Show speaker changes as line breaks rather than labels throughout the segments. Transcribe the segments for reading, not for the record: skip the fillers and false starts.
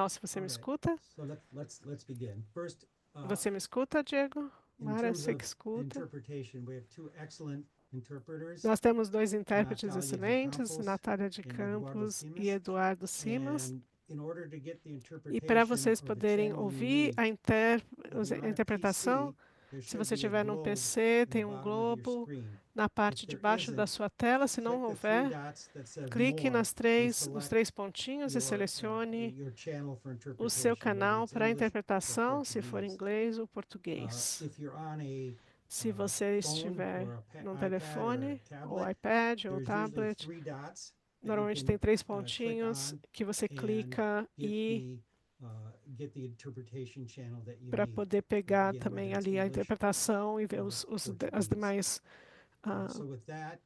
Se você me escuta. Você me escuta, Diego? Mara, você que escuta. Nós temos dois intérpretes excelentes, Natália de Campos e Eduardo Simas. E para vocês poderem ouvir a interpretação, se você tiver num PC, tem um globo na parte de baixo da sua tela. Se não houver, clique nos três pontinhos e selecione o seu canal para interpretação, se for inglês ou português. Se você estiver num telefone, ou iPad, ou tablet, normalmente tem três pontinhos que você clica e para poder pegar também ali a interpretação e ver as demais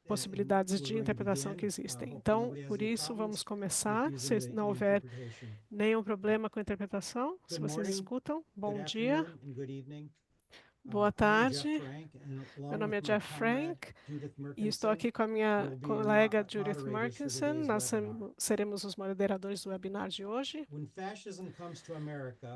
possibilidades de interpretação que existem. Então, por isso, vamos começar. Se não houver nenhum problema com a interpretação, se vocês escutam, bom dia, boa tarde. Meu nome é Jeff Frank e estou aqui com a minha colega Judith Murkinson. Nós seremos os moderadores do webinar de hoje.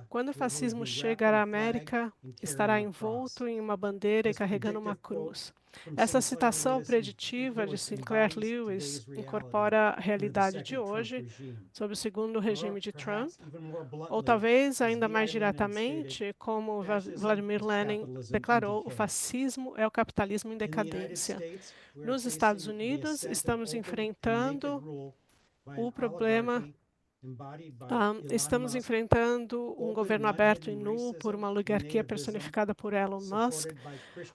Quando o fascismo chega à América, estará envolto em uma bandeira e carregando uma cruz. Essa citação preditiva de Sinclair Lewis incorpora a realidade de hoje, sob o segundo regime de Trump, ou talvez ainda mais diretamente, como Vladimir Lenin declarou, o fascismo é o capitalismo em decadência. Nos Estados Unidos, estamos enfrentando o problema estamos enfrentando um governo aberto e nu por uma oligarquia personificada por Elon Musk,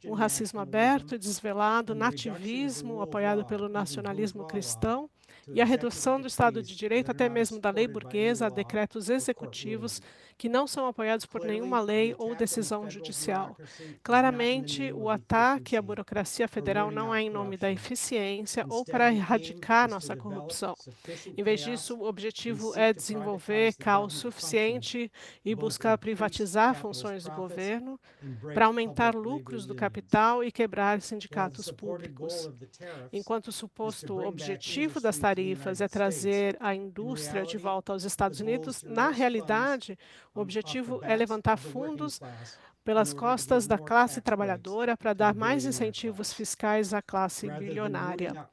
um racismo aberto e desvelado, nativismo apoiado pelo nacionalismo cristão e a redução do Estado de Direito, até mesmo da lei burguesa, a decretos executivos que não são apoiados por nenhuma lei ou decisão judicial. Claramente, o ataque à burocracia federal não é em nome da eficiência ou para erradicar nossa corrupção. Em vez disso, o objetivo é desenvolver caos suficiente e buscar privatizar funções do governo para aumentar lucros do capital e quebrar sindicatos públicos. Enquanto o suposto objetivo das tarifas é trazer a indústria de volta aos Estados Unidos, na realidade, o objetivo é levantar fundos pelas costas da classe trabalhadora para dar mais incentivos fiscais à classe bilionária.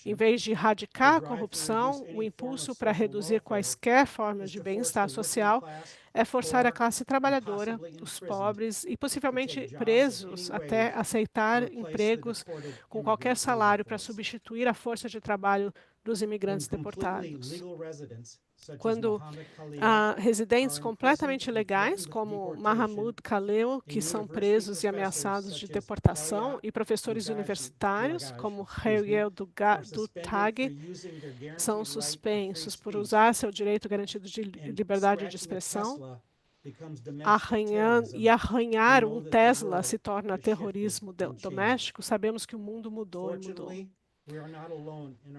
Em vez de erradicar a corrupção, o impulso para reduzir quaisquer formas de bem-estar social é forçar a classe trabalhadora, os pobres e possivelmente presos até aceitar empregos com qualquer salário para substituir a força de trabalho dos imigrantes deportados. Quando residentes completamente ilegais, como Mahmoud Khalil, que são presos e ameaçados de deportação, e professores universitários, como Hayel Dutag, são suspensos por usar seu direito garantido de liberdade de expressão, arranhar um Tesla se torna terrorismo doméstico, sabemos que o mundo mudou e mudou.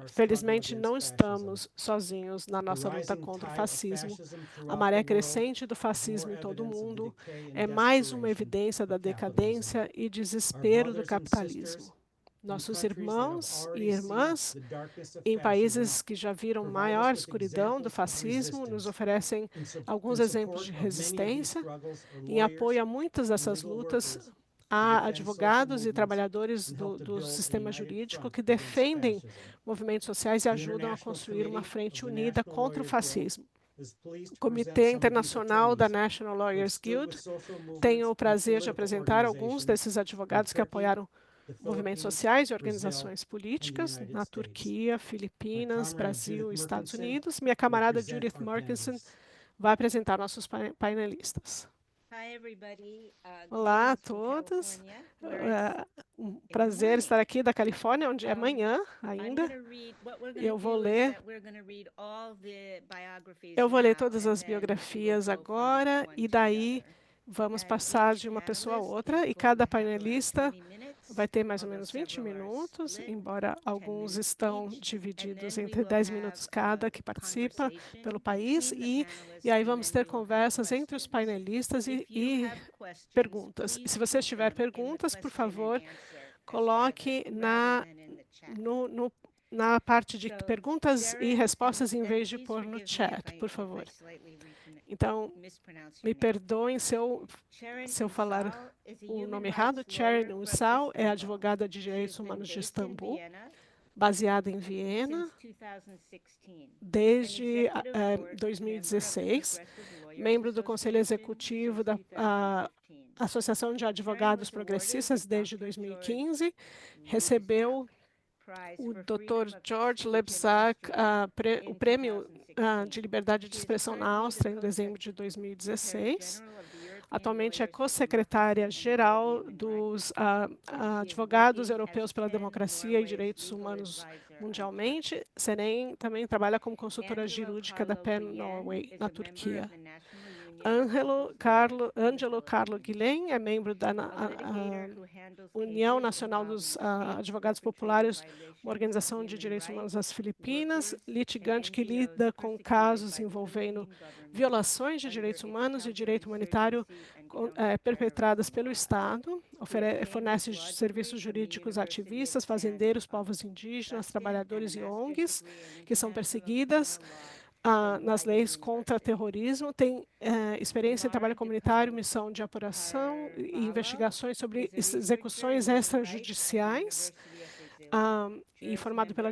Felizmente, não estamos sozinhos na nossa luta contra o fascismo. A maré crescente do fascismo em todo o mundo é mais uma evidência da decadência e desespero do capitalismo. Nossos irmãos e irmãs em países que já viram maior escuridão do fascismo nos oferecem alguns exemplos de resistência. Em apoio a muitas dessas lutas, há advogados e trabalhadores do sistema jurídico que defendem movimentos sociais e ajudam a construir uma frente unida contra o fascismo. O Comitê Internacional da National Lawyers Guild tem o prazer de apresentar alguns desses advogados que apoiaram movimentos sociais e organizações políticas na Turquia, Filipinas, Brasil e Estados Unidos. Minha camarada Judith Murkinson vai apresentar nossos painelistas. Olá a todos. Um prazer estar aqui da Califórnia, onde é amanhã ainda. Eu vou ler todas as biografias agora e daí vamos passar de uma pessoa a outra e cada painelista vai ter mais ou menos 20 minutos, embora alguns estão divididos entre 10 minutos cada que participa pelo país, e aí vamos ter conversas entre os painelistas e perguntas. Se você tiver perguntas, por favor, coloque na parte de perguntas e respostas em vez de pôr no chat, por favor. Então, me perdoem se eu falar o nome errado. Sharon Ussal é advogada de direitos humanos de Istambul, baseada em Viena, desde 2016, membro do Conselho Executivo da Associação de Advogados Progressistas desde 2015, recebeu o Dr. George Lebsack, o Prêmio de Liberdade de Expressão na Áustria em dezembro de 2016. Atualmente é co-secretária-geral dos Advogados Europeus pela Democracia e Direitos Humanos mundialmente. Serem também trabalha como consultora jurídica da PEN Norway, na Turquia. Angelo Carlo Guilhem é membro da União Nacional dos Advogados Populares, uma organização de direitos humanos das Filipinas, litigante que lida com casos envolvendo violações de direitos humanos e direito humanitário perpetradas pelo Estado, fornece serviços jurídicos a ativistas, fazendeiros, povos indígenas, trabalhadores e ONGs que são perseguidas nas leis contra terrorismo, tem experiência em trabalho comunitário, missão de apuração e investigações sobre execuções extrajudiciais, e formado pela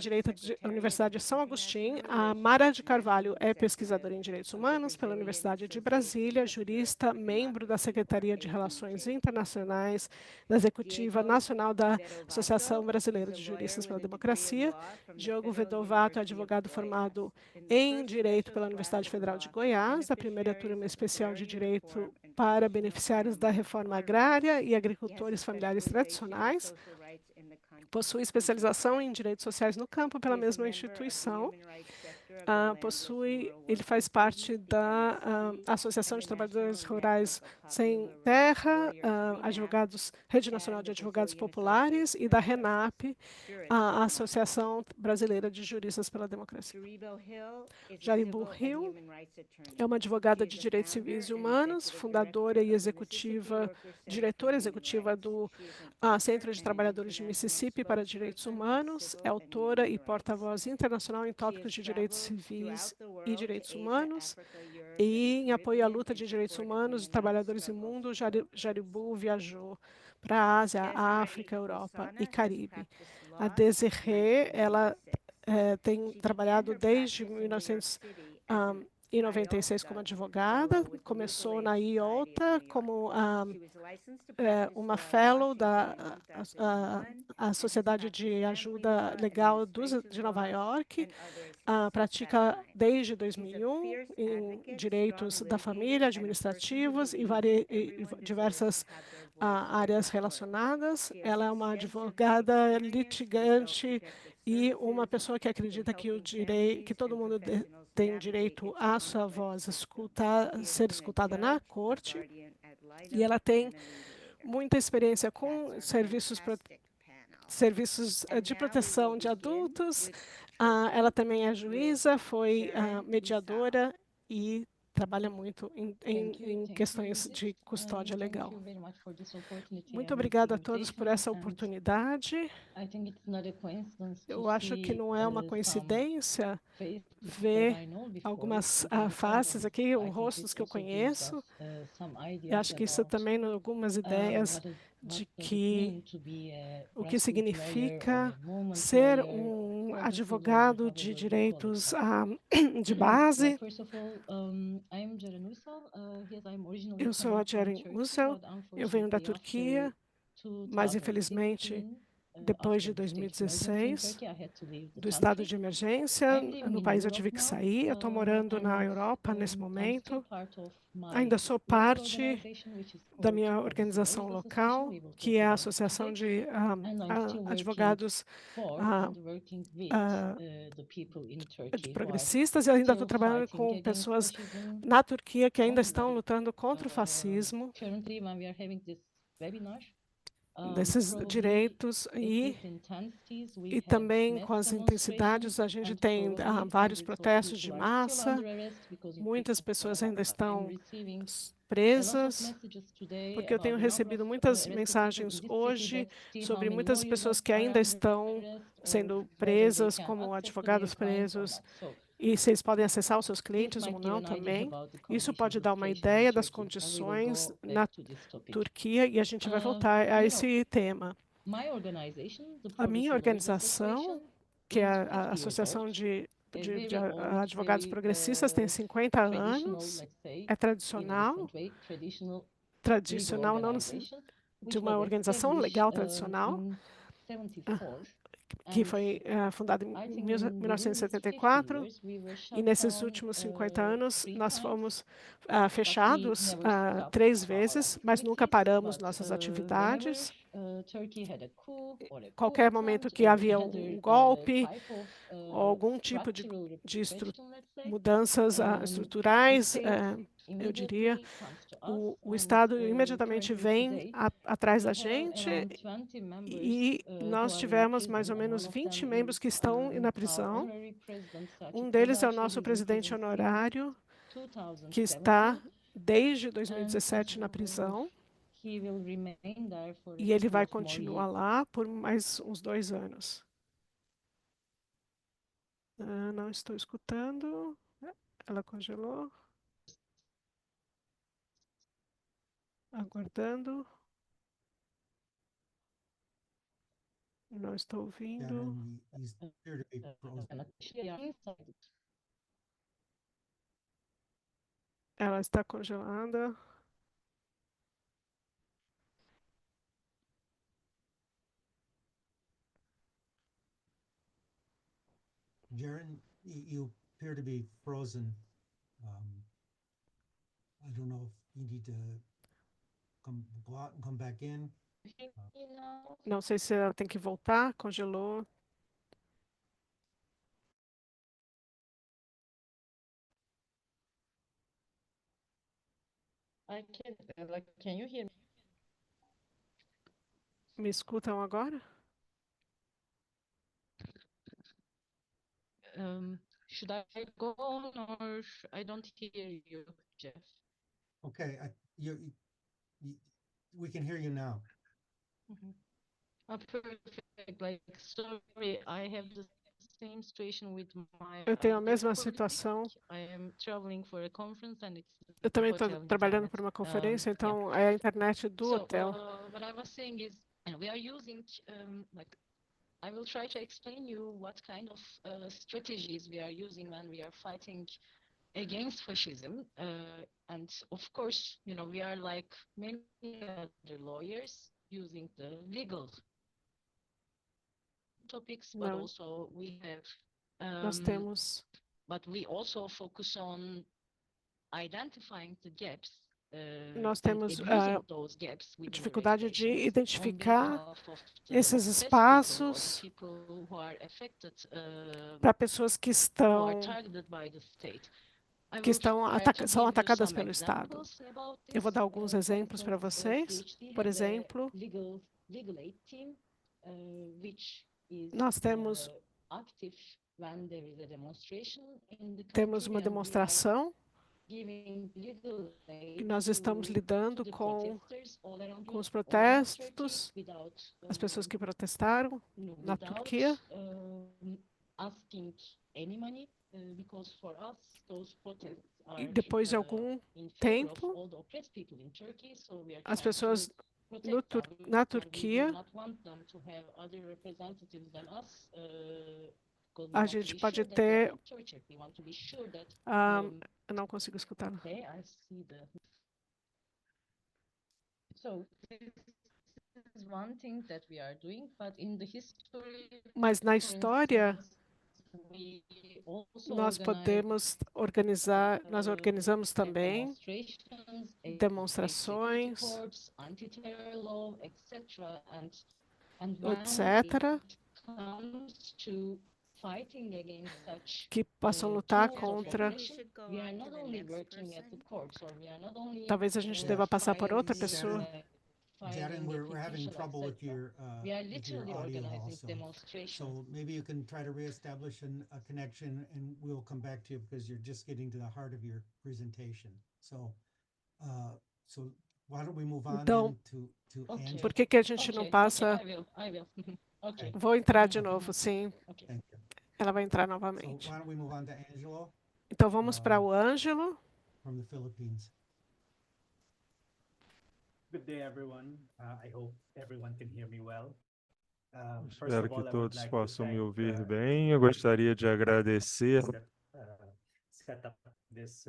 Universidade de São Agostinho. A Mara de Carvalho é pesquisadora em Direitos Humanos pela Universidade de Brasília, jurista, membro da Secretaria de Relações Internacionais da Executiva Nacional da Associação Brasileira de Juristas pela Democracia. Diogo Vedovato é advogado formado em Direito pela Universidade Federal de Goiás, da primeira turma especial de Direito para beneficiários da reforma agrária e agricultores familiares tradicionais. Possui especialização em direitos sociais no campo pela mesma instituição. Ele faz parte da Associação de Trabalhadores Rurais Sem Terra, Rede Nacional de Advogados Populares, e da RENAP, a Associação Brasileira de Juristas pela Democracia. Jaribu Hill é uma advogada de direitos civis e humanos, fundadora e diretora executiva do Centro de Trabalhadores de Mississippi para Direitos Humanos, é autora e porta-voz internacional em tópicos de direitos civis e direitos humanos, e em apoio à luta de direitos humanos de trabalhadores do mundo, Jaribu viajou para a Ásia, África, Europa e Caribe. A Desirê, ela tem trabalhado desde 1996 como advogada, começou na IOTA como uma fellow da Sociedade de Ajuda Legal de Nova York, pratica desde 2001 em direitos da família, administrativos e diversas áreas relacionadas. Ela é uma advogada litigante e uma pessoa que acredita que todo mundo tem direito à sua voz ser escutada na corte, e ela tem muita experiência com serviços de proteção de adultos. Ela também é juíza, foi mediadora e trabalha muito em questões de custódia legal. Muito obrigada a todos por essa oportunidade. Eu acho que não é uma coincidência ver algumas faces aqui, rostos que eu conheço. Eu acho que isso também dá algumas ideias de o que significa ser um advogado de direitos de base. Eu sou a Jaren Ussal, eu venho da Turquia, mas infelizmente depois de 2016, do estado de emergência, no país eu tive que sair. Eu estou morando na Europa nesse momento. Ainda sou parte da minha organização local, que é a Associação de Advogados de Progressistas, e ainda estou trabalhando com pessoas na Turquia que ainda estão lutando contra o fascismo, desses direitos, e também com as intensidades. A gente tem vários protestos de massa, muitas pessoas ainda estão presas, porque eu tenho recebido muitas mensagens hoje sobre muitas pessoas que ainda estão sendo presas, como advogados presos, e se eles podem acessar os seus clientes ou não também. Isso pode dar uma ideia das condições na Turquia, e a gente vai voltar a esse tema. A minha organização, que é a Associação de Advogados Progressistas, tem 50 anos, é tradicional não de uma organização legal tradicional, que foi fundada em 1974, e nesses últimos 50 anos nós fomos fechados 3 vezes, mas nunca paramos nossas atividades. Qualquer momento que havia um golpe ou algum tipo de mudanças estruturais, eu diria, o Estado imediatamente vem atrás da gente, e nós tivemos mais ou menos 20 membros que estão na prisão. Um deles é o nosso presidente honorário, que está desde 2017 na prisão, e ele vai continuar lá por mais uns 2 anos. Não estou escutando. Ela congelou. Aguardando. Não estou ouvindo. Ela está congelada.
Jaren, you appear to be frozen. I don't know if you need to go out and come back in.
Não sei se ela tem que voltar. Congelou.
Can you hear me?
Me escutam agora?
Should I go on or I don't hear you, Jeff?
Okay, we can hear you now.
Perfect. Like, sorry, I have the same situation with my
Eu tenho a
other
mesma
colleague.
situação.
I am traveling for a conference and it's
Eu também
the
estou
hotel
trabalhando
internet.
por uma conferência,
Yeah.
então é a internet do
So,
hotel.
what I was saying is, we are using, like, I will try to explain you what kind of strategies we are using when we are fighting against fascism. And of course, we are like many other lawyers using the legal topics, but
Não,
also we have,
nós temos
but we also focus on identifying the gaps.
Nós
And
temos
using those gaps within the
dificuldade de
regulations on
identificar
behalf of the
esses
oppressed people or the
espaços
people who are affected,
para pessoas que
who are
estão
targeted by the state. I
que
will
estão
try to
são
give you
atacadas
some
pelo Estado.
examples about
Eu vou
this.
dar alguns
For
exemplos para
instance,
vocês.
PhD
Por
has a
exemplo,
legal aid team, which is
nós temos
active when there is a demonstration in the
temos
country,
uma
and we are
demonstração
giving legal
e
aid
nós estamos
to
lidando
the
com
protesters all around
os
Turkey
protestos,
without
as pessoas que protestaram na Turquia,
asking any money, because for us those protests
e
are
depois de algum
in favor of
tempo,
all the oppressed people in Turkey, so we are
as
trying
pessoas
to protect them,
na
and we do
Turquia,
not want them to have other representatives than us, because we
a
want to
gente
be
pode
sure that they are
ter.
not tortured. We want to be sure that
Eu não consigo escutar.
okay, I see the. So this is one thing that we are doing, but in the history,
Mas na
for
história,
instance, we also
nós
organize
podemos organizar, nós organizamos também
demonstrations against security
demonstrações,
courts, anti-terror law, etc. And when
etc.,
it comes to fighting against such
que possam lutar
tools of
contra.
oppression, we are not only working at the courts, or we are not only
Talvez a gente deva passar por outra
Jaren,
pessoa.
Jaren, we're having trouble with your
we are
with your
literally
audio
organizing
also.
demonstrations.
So maybe you can try to reestablish a connection, and we'll come back to you because you're just getting to the heart of your presentation. So So why don't we move on
Então,
then to
Okay.
Angela?
por que que a gente não
Okay,
passa...
I will. Okay.
Vou entrar de novo, sim.
Okay.
Thank you.
Ela vai entrar
So
novamente.
why don't we move on to Angelo
Então, vamos para o Ângelo.
from the Philippines?
Good day, everyone. I hope everyone can hear me well. First
Espero
of
que
all, I would
todos
like to
possam me
thank
ouvir bem. Eu gostaria de agradecer
that set up this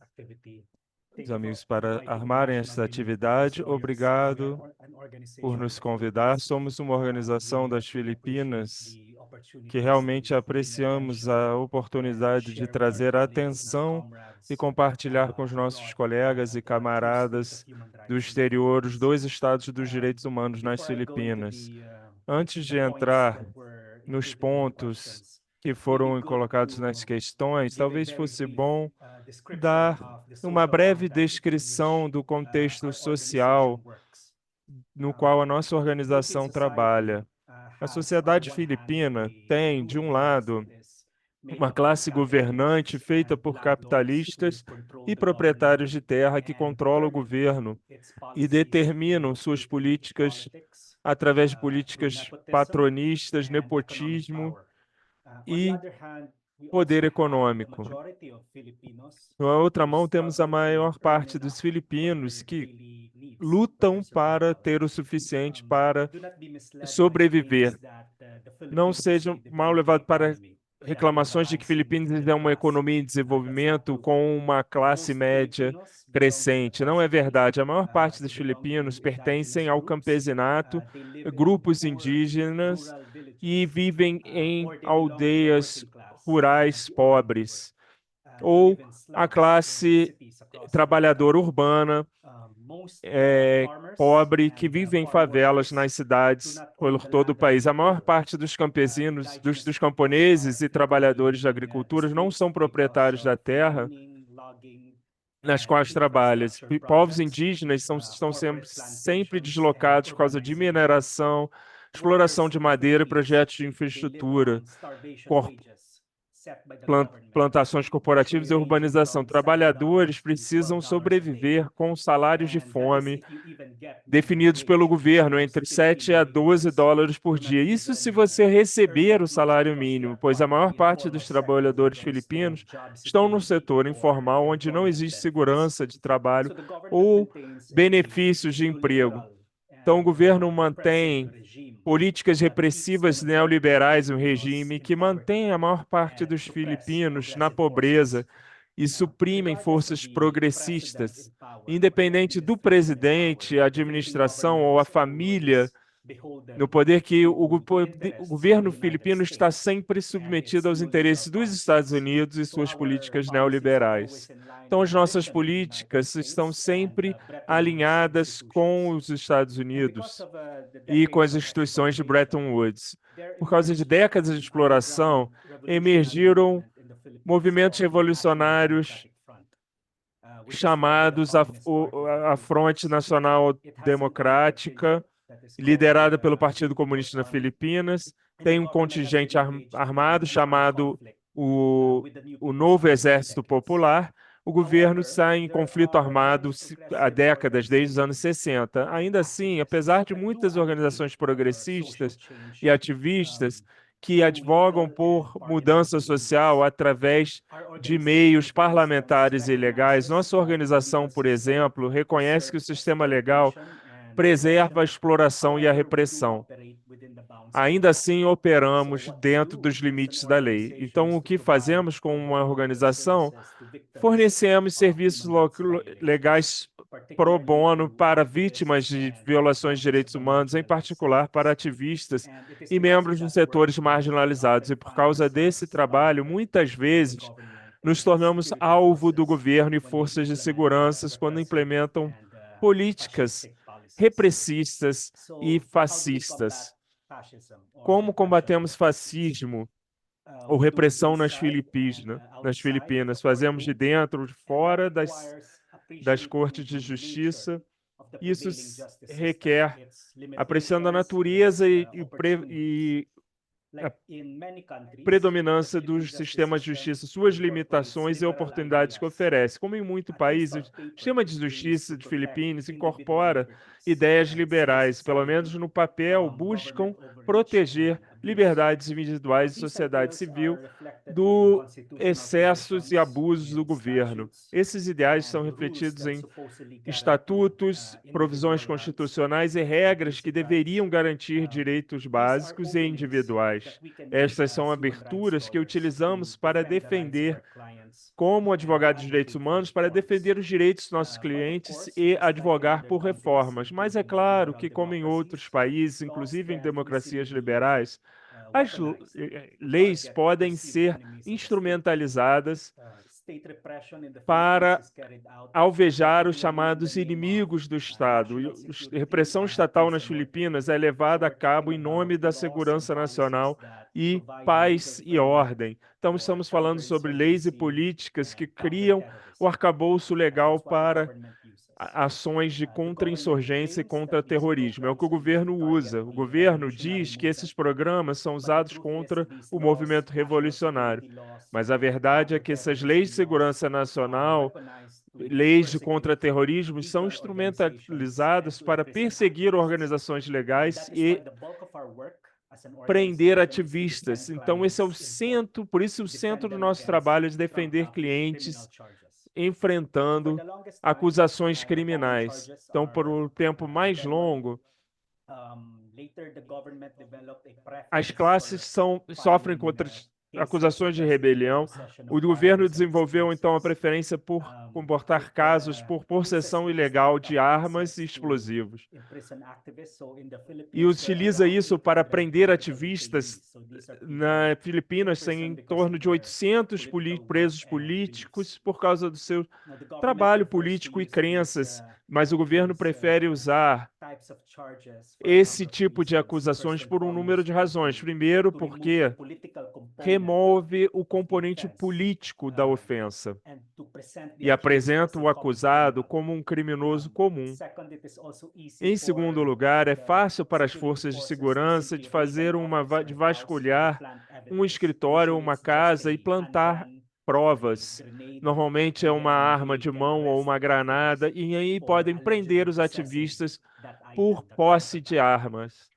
activity.
os
Thank you
amigos
for
para
inviting
armarem
National
essa
Union of
atividade.
Business Lawyers.
Obrigado
We are an organization
por
in
nos
the
convidar.
Philippines.
Somos uma organização
We
das
appreciate
Filipinas
the opportunity
que
to
realmente
bring
apreciamos
attention
a
and
oportunidade de
share with our
trazer
colleagues and our
atenção e
comrades
compartilhar com os nossos
abroad
colegas e
the true state
camaradas
of human rights
do
in the
exterior os
Philippines.
dois estados dos direitos humanos nas
Before I go into
Filipinas.
the
Antes de
points
entrar
that were
nos
included in the
pontos
questions,
que
maybe
foram
good
colocados nas
to
questões,
give a
talvez
very
fosse
brief
bom
description
dar
of the
uma
social
breve
context in
descrição
which
do contexto
our
social
organization works.
no qual a nossa
Philippine
organização
society
trabalha. A
has, on the
sociedade
one hand,
filipina
a
tem, de um
ruling class
lado,
that is made
uma
up of
classe governante
capitalists
feita
and
por
landlords who
capitalistas
control
e
the government
proprietários de terra que
and
controlam o
determine
governo
its
e
policies
determinam
through
suas
patronage
políticas
politics,
através de
through
políticas
nepotism
patronistas,
and economic
nepotismo
power. On the
e
other hand, we also
poder
have the
econômico.
majority of Filipinos
Na outra
who
mão, temos a
struggle to
maior
earn
parte dos
enough for
filipinos
their
que
daily needs, for their
lutam para
survival.
ter o suficiente para
Do not be misled by claims
sobreviver.
that the
Não
Philippines is a
sejam mal
developing
levados para
economy that
reclamações de que
rivals in
Filipinas
middle
é uma
class.
economia em
That's not
desenvolvimento
true.
com uma classe
Most
média
Filipinos belong to the
crescente. Não é
peasantry.
verdade. A maior parte
They
dos
belong
filipinos
to
pertencem
indigenous
ao
groups.
campesinato,
They live in
grupos
poor
indígenas
rural
e
villages,
vivem em
or they belong to the
aldeias
working class
rurais
and the urban poor,
pobres,
who
ou
live in
a
slums in
classe
cities across
trabalhadora
Mindanao.
urbana
Most farmers
pobre que
and
vive em
farm
favelas
workers
nas
do
cidades
not own
por
the
todo o
land that
país.
they
A maior
till.
parte dos campesinos, dos
Indigenous peoples
camponeses
are
e
frequently
trabalhadores da
in
agricultura não
disputes
são
because
proprietários da
of
terra
mining, logging,
nas
and
quais trabalham.
infrastructure
Povos
projects,
indígenas estão
corporate
sempre
plantations, and
deslocados por causa de
urbanization.
mineração,
Workers
exploração de
in the
madeira e
Philippines,
projetos de
they live
infraestrutura,
on starvation
cor-
wages set by the
plan-
government,
plantações corporativas e
usually ranging
urbanização.
from $7
Trabalhadores
to
precisam
$12 a day.
sobreviver com salários de
And that is
fome
if you even get minimum
definidos pelo
wage in
governo
most
entre 7
Filipino
a 12
neighborhoods
dólares por
do not
dia. Isso se
even
você
earn
receber
that
o
much
salário
because they
mínimo,
are
pois a
part of
maior
the
parte
informal
dos
sector where
trabalhadores
there is no
filipinos
job
estão no
security
setor
or
informal, onde não
employment
existe
benefits.
segurança de trabalho
So the government
ou
maintains a
benefícios de emprego.
neoliberal
Então, o
and
governo
repressive
mantém
regime
políticas
that keeps the
repressivas
majority of
neoliberais, um
Filipinos
regime
in
que mantém
poverty
a maior parte
and
dos
suppress
filipinos na
progressive forces.
pobreza e suprimem
Regardless of
forças
the president
progressistas.
in power or the
Independente do
administration in
presidente,
power,
a
the Philippine
administração
government
ou a
is
família
always beholden
no poder que
to the
o
interests of
governo
the United
filipino está
States
sempre
and
submetido
its
aos interesses
neoliberal
dos Estados
policies.
Unidos e
So
suas
our
políticas
policies are always
neoliberais.
in line
Então,
with
as
the
nossas
mission of the United
políticas estão
States and
sempre
Bretton Woods
alinhadas com
institutions.
os Estados
And because
Unidos
of the
e com as
decades of
instituições de
exploitation,
Bretton Woods.
there
Por causa de
emerged
décadas de
an underground
exploração,
revolutionary
emergiram
movement in the Philippines
movimentos
called the National
revolucionários
Democratic Front, which is led by the
chamados
Communist Party of the
a Fronte
Philippines.
Nacional
It has an elite
Democrática,
affiliate that is called
liderada pelo
the
Partido
Philippine
Comunista das
Army,
Filipinas.
and the
Tem um
government has
contingente
been engaged in
armado
an armed
chamado
conflict
o,
with the New
o
People's
Novo
Army for
Exército
decades.
Popular. O governo
However,
está em
there
conflito
are
armado
many
há
progressive
décadas, desde os anos
organizations
60. Ainda assim,
activists
apesar de
that do
muitas
advocate
organizações
for social
progressistas
change
e ativistas que
through
advogam
legal and
por mudança
parliamentary
social
means.
através
Our
de
organization,
meios
for instance,
parlamentares e legais,
recognizes
nossa
that the
organização,
legal
por
system
exemplo, reconhece que o
preserves
sistema legal
exploitation and
preserva a
repression.
exploração e a
However, we do
repressão.
operate within the bounds of the
Ainda
law.
assim,
So
operamos
what we
dentro
do
dos
as an
limites da lei.
organization
Então,
is
o
to
que
provide
fazemos com
pro
uma
bono legal
organização?
services to victims
Fornecemos
of
serviços
human rights violations,
legais pro
particularly
bono
to
para
activists
vítimas de
and
violações de
members of
direitos
the
humanos, em
marginalized
particular para
sectors.
ativistas
And it is
e
because of
membros dos
that work
setores
that we
marginalizados. E
often
por
find
causa desse
ourselves
trabalho,
targeted
muitas
by the
vezes,
government
nos
and
tornamos
security
alvo do
forces
governo e
when they
forças de
implement
segurança quando
repressive
implementam
and
políticas
fascistic policies.
repressistas e
So how do we combat
fascistas.
fascism or
Como
repression in
combatemos
the Philippines?
fascismo ou
We do it
repressão nas
inside
Filipinas,
and
nas
outside
Filipinas?
the
Fazemos de
courtroom,
dentro, de
and that
fora das
requires
cortes
appreciating
de
the
justiça.
nature of the
Isso
prevailing justice system,
requer
its
apreciando a
limitations,
natureza
its
e
opportunities.
predominância dos sistemas de justiça, suas limitações e oportunidades que oferece. Como em muitos países, o sistema de justiça de Filipinas incorpora ideias liberais, pelo menos no papel, buscam proteger liberdades individuais e sociedade civil do excessos e abusos do governo. Esses ideais são refletidos em estatutos, provisões constitucionais e regras que deveriam garantir direitos básicos e individuais. Estas são aberturas que utilizamos para defender, como advogados de direitos humanos, para defender os direitos dos nossos clientes e advogar por reformas. Mas é claro que, como em outros países, inclusive em democracias liberais, as leis podem ser instrumentalizadas para alvejar os chamados inimigos do Estado. A repressão estatal nas Filipinas é levada a cabo em nome da segurança nacional e paz e ordem. Então, estamos falando sobre leis e políticas que criam o arcabouço legal para ações de contra-insurgência e contra-terrorismo. É o que o governo usa. O governo diz que esses programas são usados contra o movimento revolucionário. Mas a verdade é que essas leis de segurança nacional, leis de contra-terrorismo, são instrumentalizadas para perseguir organizações legais e prender ativistas. Então, esse é o centro, por isso o centro do nosso trabalho é de defender clientes enfrentando acusações criminais. Então, por um tempo mais longo, as classes sofrem contra acusações de rebelião. O governo desenvolveu, então, a preferência por comportar casos por possessão ilegal de armas e explosivos. E utiliza isso para prender ativistas. Na Filipinas, tem em torno de 800 presos políticos por causa do seu trabalho político e crenças, mas o governo prefere usar esse tipo de acusações por um número de razões. Primeiro, porque remove o componente político da ofensa e apresenta o acusado como um criminoso comum. Em segundo lugar, é fácil para as forças de segurança de fazer de vasculhar um escritório ou uma casa e plantar provas. Normalmente é uma arma de mão ou uma granada, e aí podem prender os ativistas por posse de armas,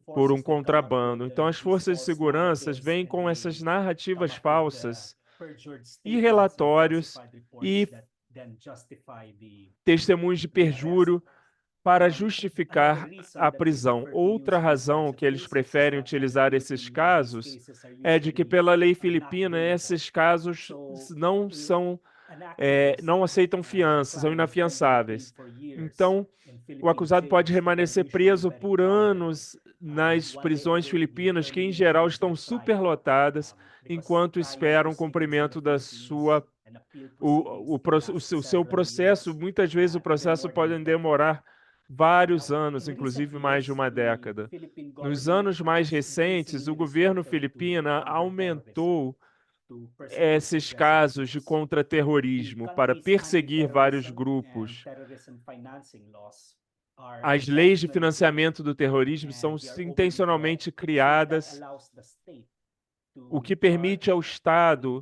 por um contrabando. Então, as forças de segurança vêm com essas narrativas falsas e relatórios e testemunhos de perjúrio para justificar a prisão. Outra razão que eles preferem utilizar esses casos é de que, pela lei filipina, esses casos não aceitam fianças, são inafiançáveis. Então, o acusado pode permanecer preso por anos nas prisões filipinas, que em geral estão superlotadas, enquanto esperam o cumprimento da o seu processo. Muitas vezes o processo pode demorar vários anos, inclusive mais de uma década. Nos anos mais recentes, o governo filipino aumentou esses casos de contra-terrorismo para perseguir vários grupos. As leis de financiamento do terrorismo são intencionalmente criadas, o que permite ao Estado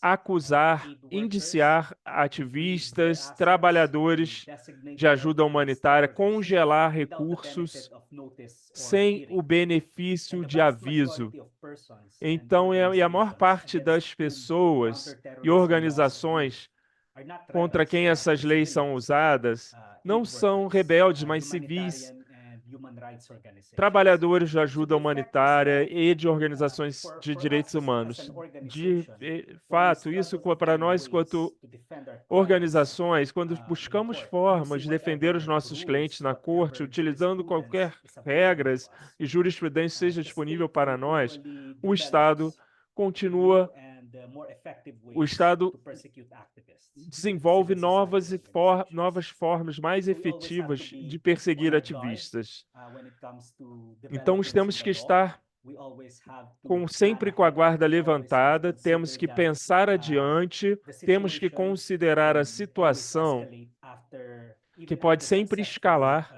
acusar, indiciar ativistas, trabalhadores de ajuda humanitária, congelar recursos sem o benefício de aviso. Então, e a maior parte das pessoas e organizações contra quem essas leis são usadas não são rebeldes, mas civis, trabalhadores de ajuda humanitária e de organizações de direitos humanos. De fato, isso para nós, quanto organizações, quando buscamos formas de defender os nossos clientes na corte, utilizando qualquer regras e jurisprudência seja disponível para nós, o Estado desenvolve novas formas mais efetivas de perseguir ativistas. Então, temos que estar sempre com a guarda levantada, temos que pensar adiante, temos que considerar a situação que pode sempre escalar,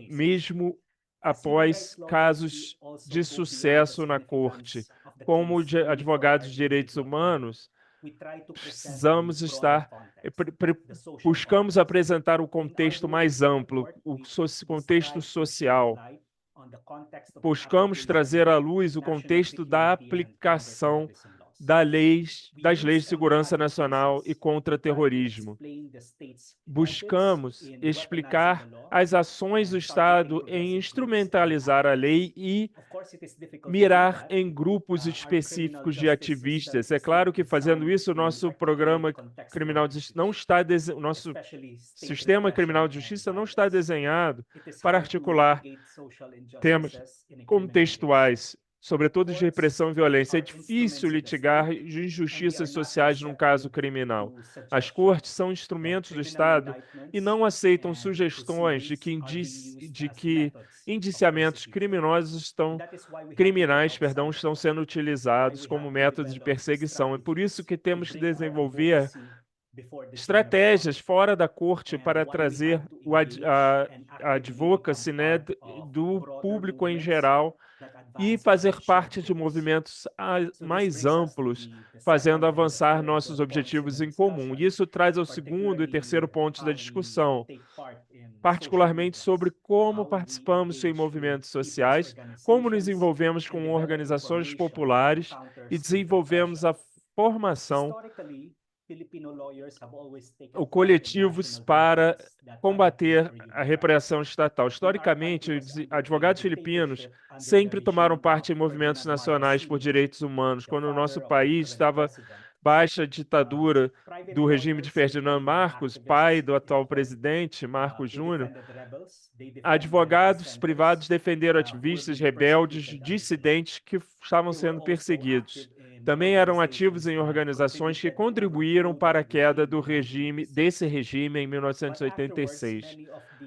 mesmo após casos de sucesso na corte. Como advogados de direitos humanos, precisamos buscamos apresentar o contexto mais amplo, o contexto social. Buscamos trazer à luz o contexto da aplicação das leis de segurança nacional e contra terrorismo. Buscamos explicar as ações do Estado em instrumentalizar a lei e mirar em grupos específicos de ativistas. É claro que fazendo isso, o nosso programa criminal não está o nosso sistema criminal de justiça não está desenhado para articular temas contextuais, sobretudo de repressão e violência. É difícil litigar injustiças sociais num caso criminal. As cortes são instrumentos do Estado e não aceitam sugestões de que indiciamentos criminais estão sendo utilizados como método de perseguição. É por isso que temos que desenvolver estratégias fora da corte para trazer a advocacy, né, do público em geral e fazer parte de movimentos mais amplos, fazendo avançar nossos objetivos em comum. E isso traz ao segundo e terceiro pontos da discussão, particularmente sobre como participamos em movimentos sociais, como nos envolvemos com organizações populares e desenvolvemos a formação coletivos para combater a repressão estatal. Historicamente, os advogados filipinos sempre tomaram parte em movimentos nacionais por direitos humanos. Quando o nosso país estava baixa ditadura do regime de Ferdinand Marcos, pai do atual presidente, Marcos Júnior, advogados privados defenderam ativistas, rebeldes, dissidentes que estavam sendo perseguidos. Também eram ativos em organizações que contribuíram para a queda desse regime em 1986.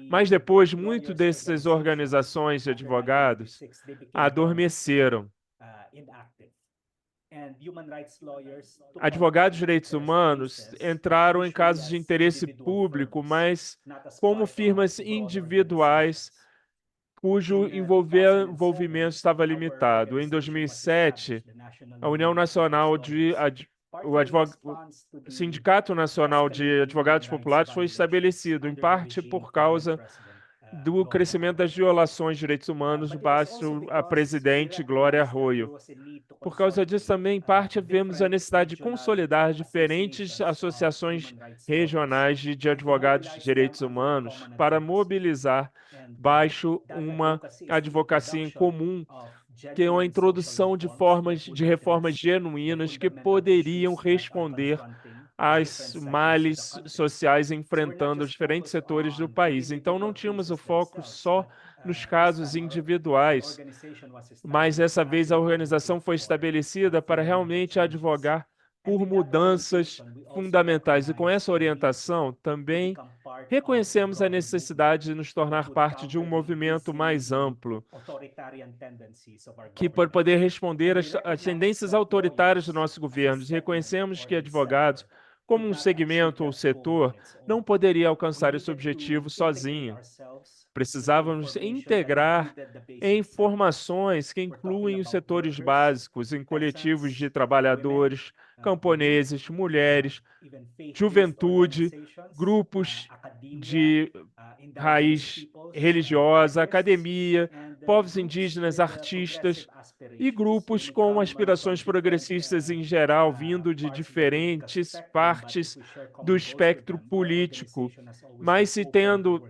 Mas depois, muitas dessas organizações de advogados adormeceram. Advogados de direitos humanos entraram em casos de interesse público, mas como firmas individuais cujo envolvimento estava limitado. Em 2007, a União Nacional o Sindicato Nacional de Advogados Populares foi estabelecido, em parte por causa do crescimento das violações de direitos humanos baixo a presidente Glória Arroyo. Por causa disso, também, em parte, vemos a necessidade de consolidar diferentes associações regionais de advogados de direitos humanos para mobilizar baixo uma advocacia em comum, que é uma introdução de reformas genuínas que poderiam responder às males sociais enfrentando os diferentes setores do país. Então, não tínhamos o foco só nos casos individuais, mas dessa vez a organização foi estabelecida para realmente advogar por mudanças fundamentais. E com essa orientação, também reconhecemos a necessidade de nos tornar parte de um movimento mais amplo, que para poder responder às tendências autoritárias do nosso governo. Reconhecemos que advogados, como um segmento ou setor, não poderia alcançar esse objetivo sozinho. Precisávamos integrar em formações que incluem os setores básicos, em coletivos de trabalhadores, camponeses, mulheres, juventude, grupos de raiz religiosa, academia, povos indígenas, artistas e grupos com aspirações progressistas em geral, vindo de diferentes partes do espectro político, mas se tendo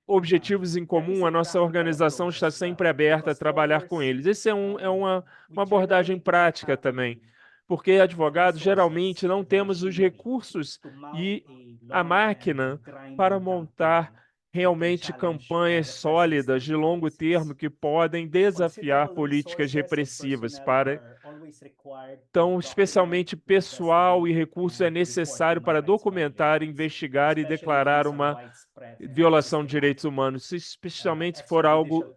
objetivos em comum, a nossa organização está sempre aberta a trabalhar com eles. Essa é uma abordagem prática também, porque advogados geralmente não temos os recursos e a máquina para montar realmente campanhas sólidas de longo termo que podem desafiar políticas repressivas para Então, especialmente pessoal e recursos é necessário para documentar, investigar e declarar uma violação de direitos humanos, especialmente se for algo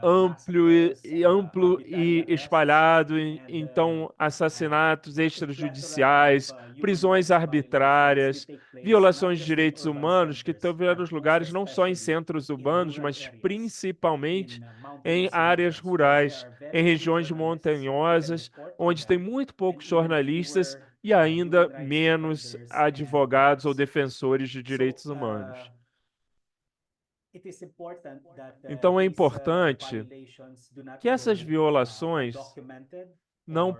amplo e espalhado, então assassinatos extrajudiciais, prisões arbitrárias, violações de direitos humanos que estão em vários lugares, não só em centros urbanos, mas principalmente em áreas rurais, em regiões montanhosas, onde tem muito poucos jornalistas e ainda menos advogados ou defensores de direitos humanos. Então é importante que essas violações não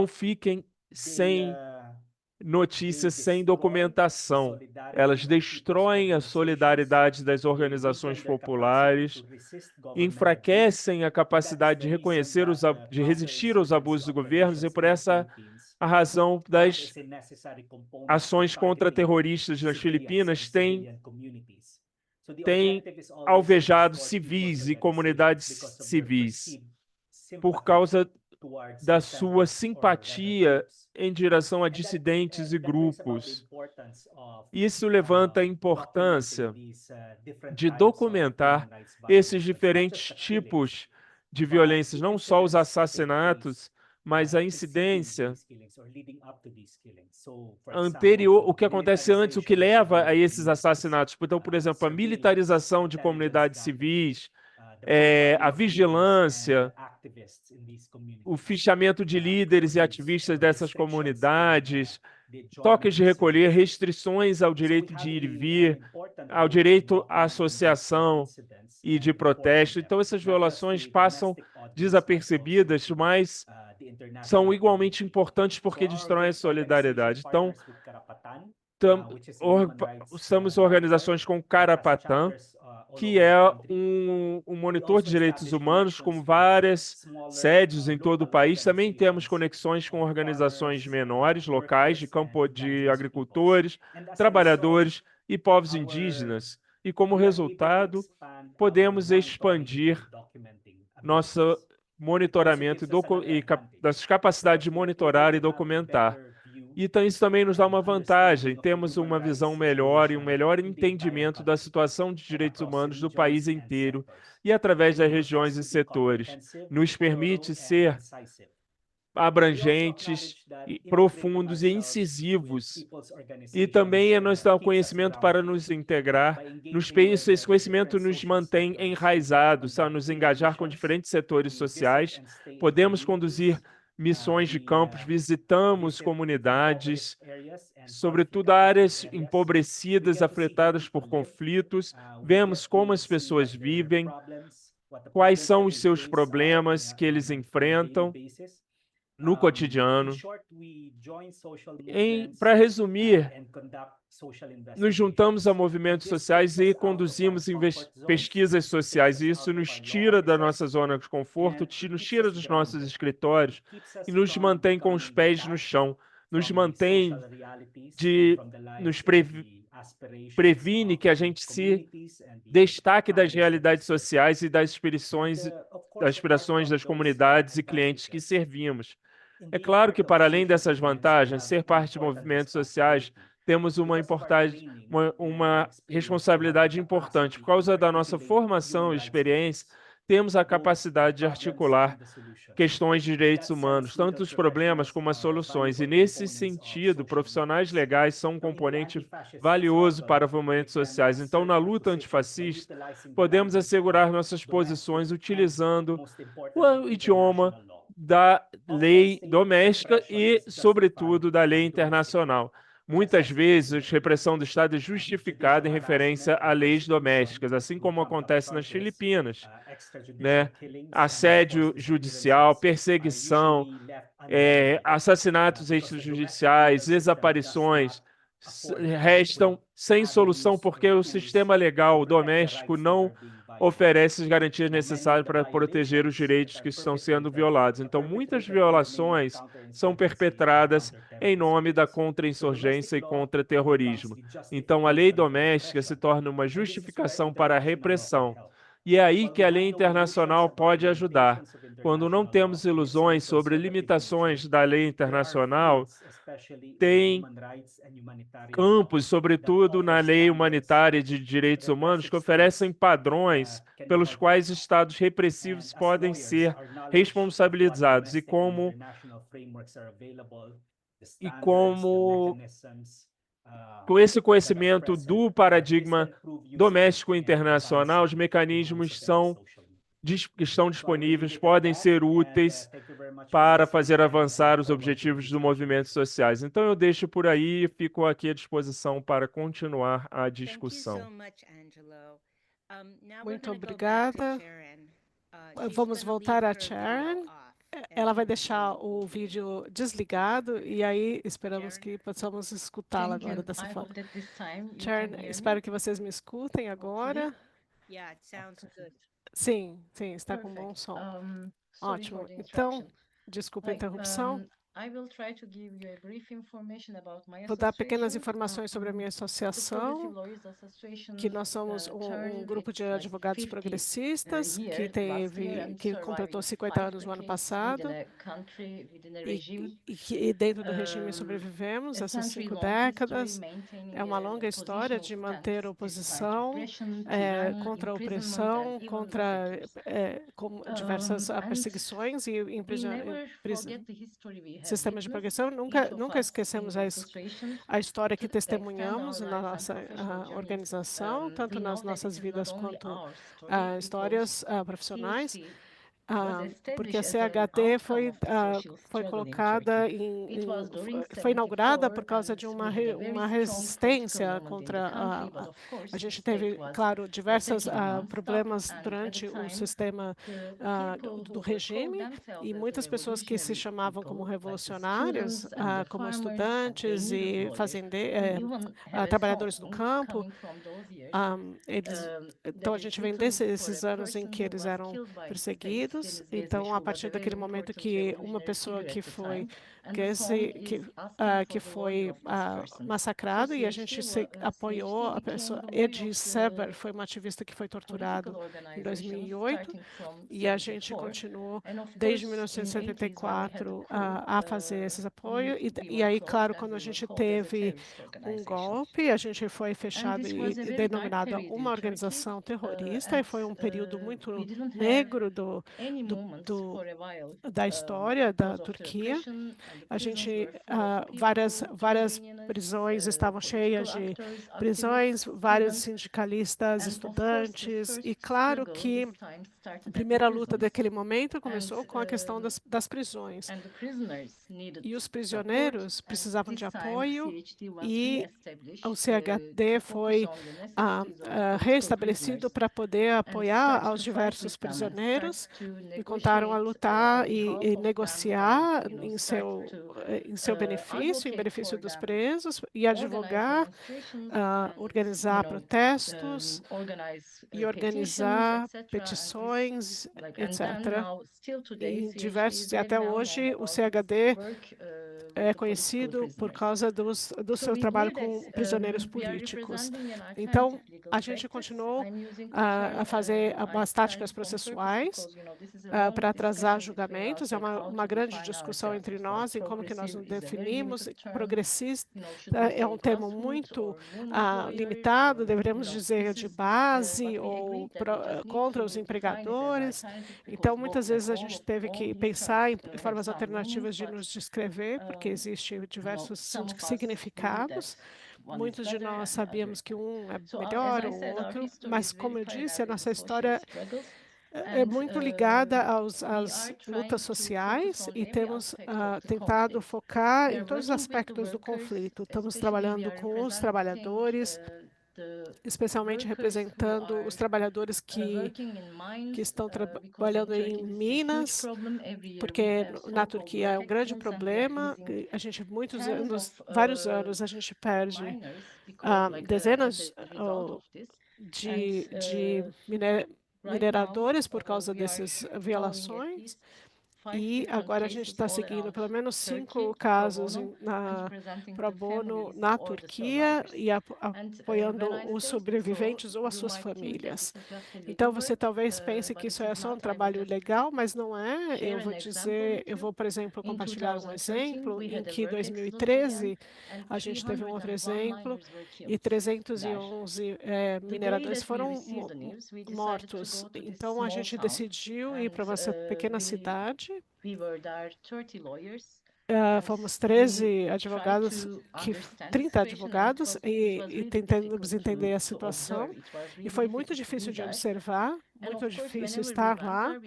fiquem sem notícias, sem documentação. Elas destroem a solidariedade das organizações populares, enfraquecem a capacidade de reconhecer de resistir aos abusos do governo, e por essa a razão das ações contra-terroristas nas Filipinas têm alvejado civis e comunidades civis por causa da sua simpatia em direção a dissidentes e grupos. Isso levanta a importância de documentar esses diferentes tipos de violências, não só os assassinatos, mas a incidência anterior, o que acontece antes, o que leva a esses assassinatos. Então, por exemplo, a militarização de comunidades civis, a vigilância, o fichamento de líderes e ativistas dessas comunidades, toques de recolher, restrições ao direito de ir e vir, ao direito à associação e de protesto. Então, essas violações passam desapercebidas, mas são igualmente importantes porque destroem a solidariedade. Então, estamos organizações como Karapatan, que é um monitor de direitos humanos com várias sedes em todo o país. Também temos conexões com organizações menores, locais, de campo de agricultores, trabalhadores e povos indígenas. E, como resultado, podemos expandir nosso monitoramento e das capacidades de monitorar e documentar. Então, isso também nos dá uma vantagem. Temos uma visão melhor e um melhor entendimento da situação de direitos humanos do país inteiro e através das regiões e setores. Nos permite ser abrangentes, profundos e incisivos. E também nós temos conhecimento para nos integrar. Esse conhecimento nos mantém enraizados, nos engajar com diferentes setores sociais. Podemos conduzir missões de campos, visitamos comunidades, sobretudo áreas empobrecidas, afetadas por conflitos, vemos como as pessoas vivem, quais são os seus problemas que eles enfrentam no cotidiano. Para resumir, nos juntamos a movimentos sociais e conduzimos pesquisas sociais. E isso nos tira da nossa zona de conforto, nos tira dos nossos escritórios e nos mantém com os pés no chão, nos mantém previne que a gente se destaque das realidades sociais e das aspirações das comunidades e clientes que servimos. É claro que, para além dessas vantagens, ser parte de movimentos sociais, temos uma responsabilidade importante. Por causa da nossa formação e experiência, temos a capacidade de articular questões de direitos humanos, tanto os problemas como as soluções. E, nesse sentido, profissionais legais são um componente valioso para movimentos sociais. Então, na luta antifascista, podemos assegurar nossas posições utilizando o idioma da lei doméstica e, sobretudo, da lei internacional. Muitas vezes, a repressão do Estado é justificada em referência a leis domésticas, assim como acontece nas Filipinas, né? Assédio judicial, perseguição, assassinatos extrajudiciais, desaparições, restam sem solução porque o sistema legal doméstico não oferece as garantias necessárias para proteger os direitos que estão sendo violados. Então, muitas violações são perpetradas em nome da contra-insurgência e contra-terrorismo. Então, a lei doméstica se torna uma justificação para a repressão. E é aí que a lei internacional pode ajudar. Quando não temos ilusões sobre limitações da lei internacional, tem campos, sobretudo na lei humanitária de direitos humanos, que oferecem padrões pelos quais estados repressivos podem ser responsabilizados e como com esse conhecimento do paradigma doméstico internacional, os mecanismos que estão disponíveis podem ser úteis para fazer avançar os objetivos dos movimentos sociais. Então, eu deixo por aí e fico aqui à disposição para continuar a discussão.
Muito obrigada. Vamos voltar a Sharon. Ela vai deixar o vídeo desligado e aí esperamos que possamos escutá-la agora dessa forma. Sharon, espero que vocês me escutem agora. Sim, sim, está com bom som. Ótimo. Então, desculpa a interrupção. Vou dar pequenas informações sobre a minha associação, que nós somos um grupo de advogados progressistas que completou 50 anos no ano passado e dentro do regime sobrevivemos essas 5 décadas. É uma longa história de manter a oposição contra a opressão, contra diversas perseguições e sistemas de progressão. Nunca esquecemos a história que testemunhamos na nossa organização, tanto nas nossas vidas quanto histórias profissionais. Porque a CHD foi colocada foi inaugurada por causa de uma resistência contra a gente teve, claro, diversos problemas durante o sistema do regime e muitas pessoas que se chamavam como revolucionários, como estudantes e trabalhadores do campo, então a gente vem desses anos em que eles eram perseguidos. Então, a partir daquele momento que uma pessoa que foi massacrada e a gente apoiou a pessoa, Ed Sever foi uma ativista que foi torturado em 2008 e a gente continuou desde 1974 a fazer esses apoios e aí, claro, quando a gente teve um golpe, a gente foi fechado e denominada uma organização terrorista e foi um período muito negro da história da Turquia. A gente várias prisões estavam cheias de prisões, vários sindicalistas, estudantes e claro que a primeira luta daquele momento começou com a questão das prisões. E os prisioneiros precisavam de apoio e o CHD foi restabelecido para poder apoiar aos diversos prisioneiros e contaram a lutar e negociar em seu benefício, em benefício dos presos e advogar, organizar protestos e organizar petições, etc. E até hoje o CHD é conhecido por causa do seu trabalho com prisioneiros políticos. Então, a gente continuou a fazer as táticas processuais para atrasar julgamentos. É uma grande discussão entre nós em como que nós nos definimos. Progressista é um termo muito limitado, deveríamos dizer de base ou contra os empregadores. Então, muitas vezes a gente teve que pensar em formas alternativas de nos descrever, porque existem diversos significados. Muitos de nós sabíamos que um é melhor ou outro, mas, como eu disse, a nossa história é muito ligada às lutas sociais e temos tentado focar em todos os aspectos do conflito. Estamos trabalhando com os trabalhadores, especialmente representando os trabalhadores que estão trabalhando em minas, porque na Turquia é um grande problema. A gente, vários anos, a gente perde dezenas de mineradores por causa dessas violações. E agora a gente está seguindo pelo menos 5 casos na pro bono na Turquia e apoiando os sobreviventes ou as suas famílias. Então, você talvez pense que isso é só um trabalho legal, mas não é. Eu vou dizer, eu vou, por exemplo, compartilhar um exemplo em que em 2013 a gente teve um outro exemplo e 311 mineradores foram mortos. Então, a gente decidiu ir para uma pequena cidade. Fomos 13 advogados, 30 advogados, e tentamos entender a situação. E foi muito difícil de observar, muito difícil estar lá.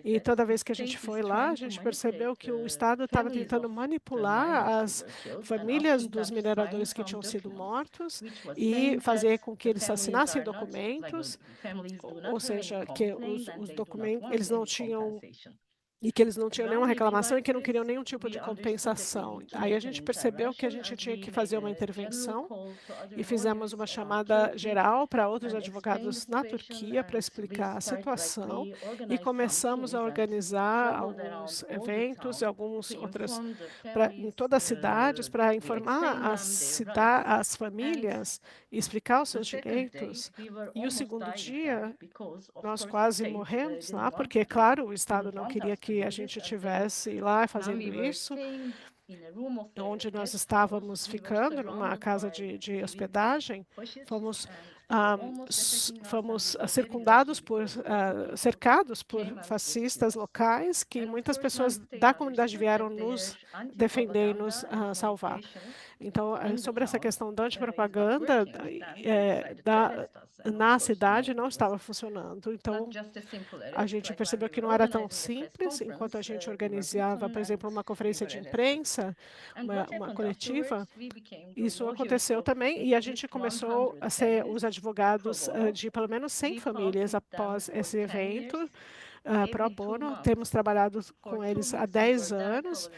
E toda vez que a gente foi lá, a gente percebeu que o Estado estava tentando manipular as famílias dos mineradores que tinham sido mortos e fazer com que eles assinassem documentos, ou seja, que os documentos, eles não tinham e que eles não tinham nenhuma reclamação e que não queriam nenhum tipo de compensação. Aí a gente percebeu que a gente tinha que fazer uma intervenção e fizemos uma chamada geral para outros advogados na Turquia para explicar a situação e começamos a organizar alguns eventos e algumas outras em todas as cidades para informar as famílias e explicar os seus direitos. E o segundo dia, nós quase morremos lá, porque, claro, o Estado não queria que a gente estivesse lá fazendo isso, onde nós estávamos ficando, numa casa de hospedagem, fomos circundados cercados por fascistas locais, que muitas pessoas da comunidade vieram nos defender e nos salvar. Então, sobre essa questão da antipropaganda na cidade não estava funcionando. Então, a gente percebeu que não era tão simples, enquanto a gente organizava, por exemplo, uma conferência de imprensa, uma coletiva, isso aconteceu também, e a gente começou a ser os advogados de pelo menos 100 famílias após esse evento. Pro bono, temos trabalhado com eles há 10 anos,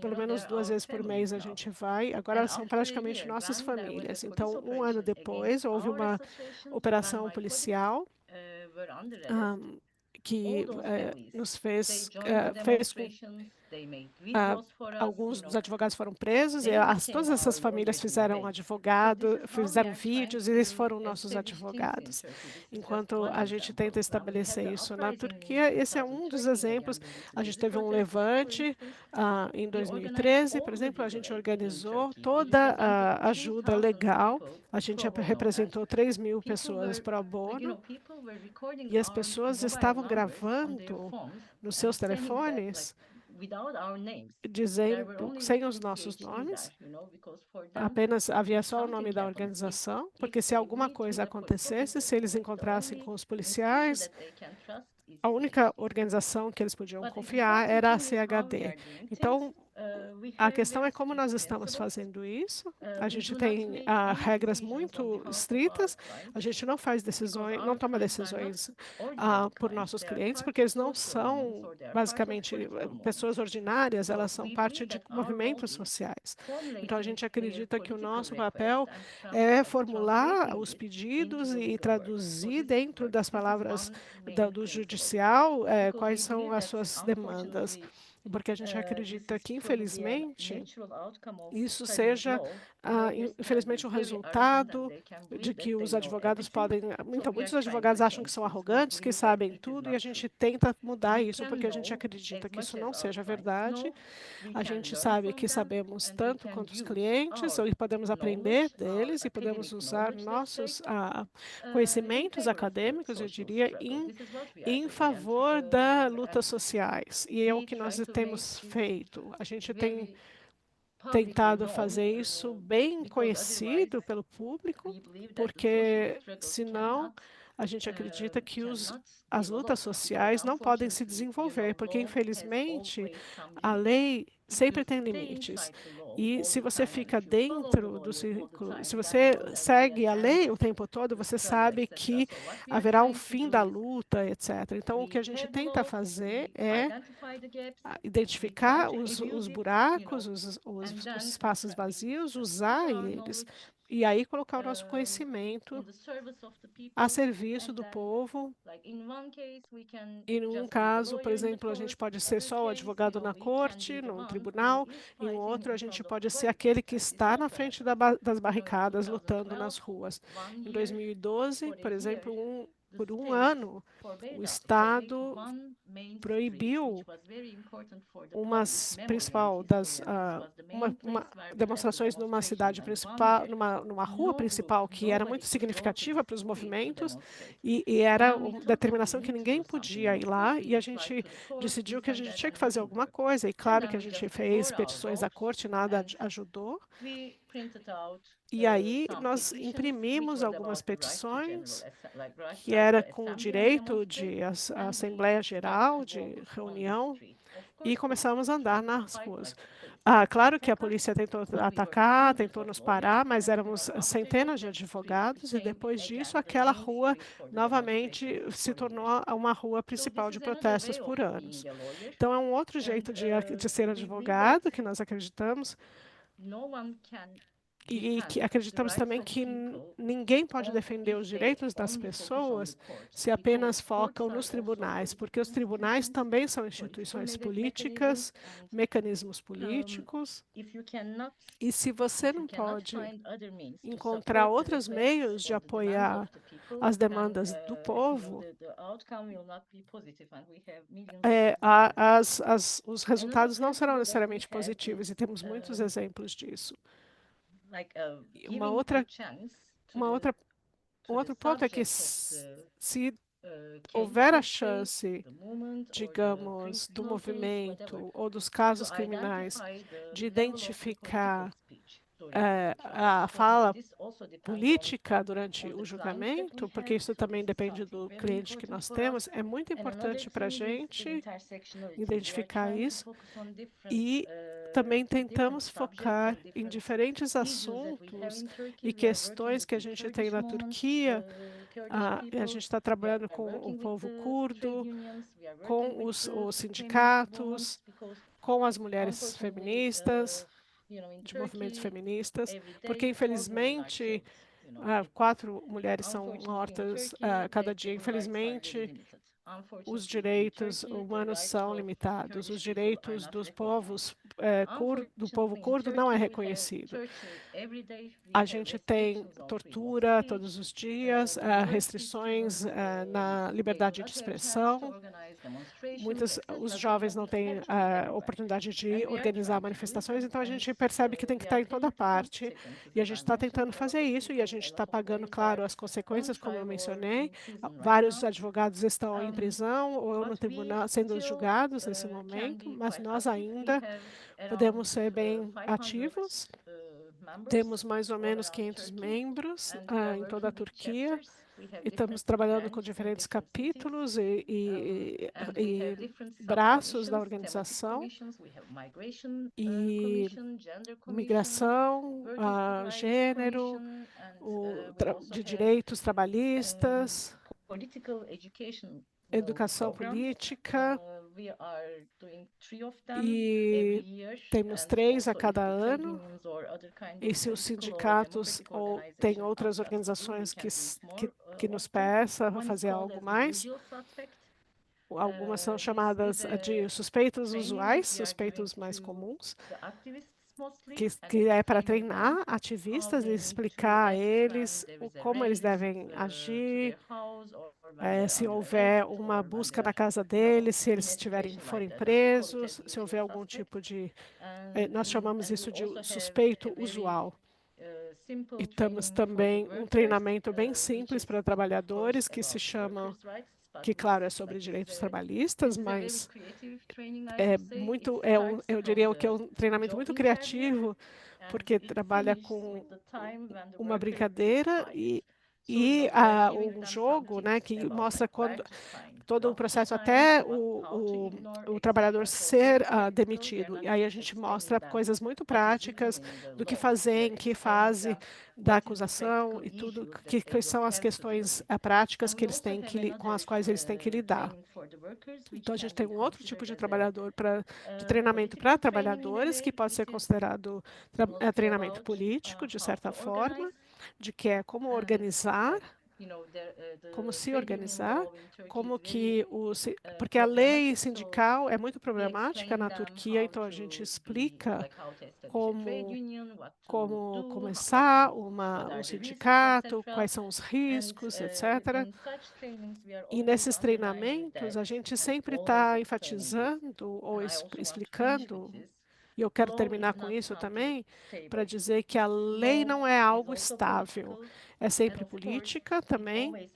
pelo menos 2 vezes por mês a gente vai, agora são praticamente nossas famílias. Então, um ano depois, houve uma operação policial que nos fez alguns dos advogados foram presos e todas essas famílias fizeram vídeos e eles foram nossos advogados. Enquanto a gente tenta estabelecer isso na Turquia, esse é um dos exemplos. A gente teve um levante em 2013, por exemplo, a gente organizou toda a ajuda legal, a gente representou 3.000 pessoas pro bono e as pessoas estavam gravando nos seus telefones dizendo, sem os nossos nomes, apenas havia só o nome da organização, porque se alguma coisa acontecesse, se eles encontrassem com os policiais, a única organização que eles podiam confiar era a CHD. Então, a questão é como nós estamos fazendo isso. A gente tem regras muito estritas. A gente não faz decisões, não toma decisões por nossos clientes, porque eles não são basicamente pessoas ordinárias. Elas são parte de movimentos sociais. Então a gente acredita que o nosso papel é formular os pedidos e traduzir dentro das palavras do judicial quais são as suas demandas. Porque a gente acredita que, infelizmente, isso seja, infelizmente, um resultado de que os advogados podem. Então, muitos advogados acham que são arrogantes, que sabem tudo, e a gente tenta mudar isso, porque a gente acredita que isso não seja verdade. A gente sabe que sabemos tanto quanto os clientes, e podemos aprender deles, e podemos usar nossos conhecimentos acadêmicos, eu diria, em favor das lutas sociais. E é o que nós temos feito. A gente tem tentado fazer isso bem conhecido pelo público, porque senão a gente acredita que as lutas sociais não podem se desenvolver, porque infelizmente a lei sempre tem limites. E se você fica dentro do círculo, se você segue a lei o tempo todo, você sabe que haverá um fim da luta, etc. Então, o que a gente tenta fazer é identificar os buracos, os espaços vazios, usar eles E aí colocar o nosso conhecimento a serviço do povo. Em um caso, por exemplo, a gente pode ser só o advogado na corte, num tribunal. Em outro, a gente pode ser aquele que está na frente das barricadas, lutando nas ruas. Em 2012, por exemplo, por um ano, o Estado proibiu uma demonstrações numa cidade principal, numa rua principal que era muito significativa para os movimentos e era uma determinação que ninguém podia ir lá e a gente decidiu que a gente tinha que fazer alguma coisa e claro que a gente fez petições à corte, nada ajudou. E aí nós imprimimos algumas petições que era com o direito de Assembleia Geral, de reunião, e começamos a andar nas ruas. Claro que a polícia tentou atacar, tentou nos parar, mas éramos centenas de advogados e depois disso aquela rua novamente se tornou uma rua principal de protestos por anos. Então é um outro jeito de ser advogado que nós acreditamos. E que acreditamos também que ninguém pode defender os direitos das pessoas se apenas focam nos tribunais, porque os tribunais também são instituições políticas, mecanismos políticos, e se você não pode encontrar outros meios de apoiar as demandas do povo, os resultados não serão necessariamente positivos, e temos muitos exemplos disso. Um outro ponto é que se houver a chance, digamos, do movimento ou dos casos criminais de identificar a fala política durante o julgamento, porque isso também depende do cliente que nós temos, é muito importante para a gente identificar isso e também tentamos focar em diferentes assuntos e questões que a gente tem na Turquia. A gente está trabalhando com o povo curdo, com os sindicatos, com as mulheres feministas, de movimentos feministas, porque, infelizmente, 4 mulheres são mortas cada dia. Infelizmente, os direitos humanos são limitados. Os direitos dos povos do povo curdo não é reconhecido. A gente tem tortura todos os dias, restrições na liberdade de expressão. Os jovens não têm oportunidade de organizar manifestações, então a gente percebe que tem que estar em toda parte. E a gente está tentando fazer isso e a gente está pagando, claro, as consequências, como eu mencionei. Vários advogados estão em prisão ou no tribunal sendo julgados nesse momento, mas nós ainda podemos ser bem ativos. Temos mais ou menos 500 membros em toda a Turquia e estamos trabalhando com diferentes capítulos e braços da organização e migração, gênero, de direitos trabalhistas, educação política, e temos 3 a cada ano. E se os sindicatos ou tem outras organizações que nos peçam a fazer algo mais, algumas são chamadas de suspeitos usuais, suspeitos mais comuns, que é para treinar ativistas e explicar a eles como eles devem agir, se houver uma busca na casa deles, se eles forem presos, se houver algum tipo de... nós chamamos isso de suspeito usual. E temos também um treinamento bem simples para trabalhadores que se chama, que claro é sobre direitos trabalhistas, mas eu diria que é um treinamento muito criativo, porque trabalha com uma brincadeira e um jogo, né, que mostra quando todo o processo até o trabalhador ser demitido. E aí a gente mostra coisas muito práticas do que fazer, em que fase da acusação e tudo, que são as questões práticas que eles têm com as quais eles têm que lidar. Então, a gente tem um outro tipo de de treinamento para trabalhadores, que pode ser considerado treinamento político, de certa forma, de que é como organizar, como se organizar, como que porque a lei sindical é muito problemática na Turquia, então a gente explica como começar um sindicato, quais são os riscos, etc. E nesses treinamentos, a gente sempre está enfatizando ou explicando, e eu quero terminar com isso também, para dizer que a lei não é algo estável, é sempre política também,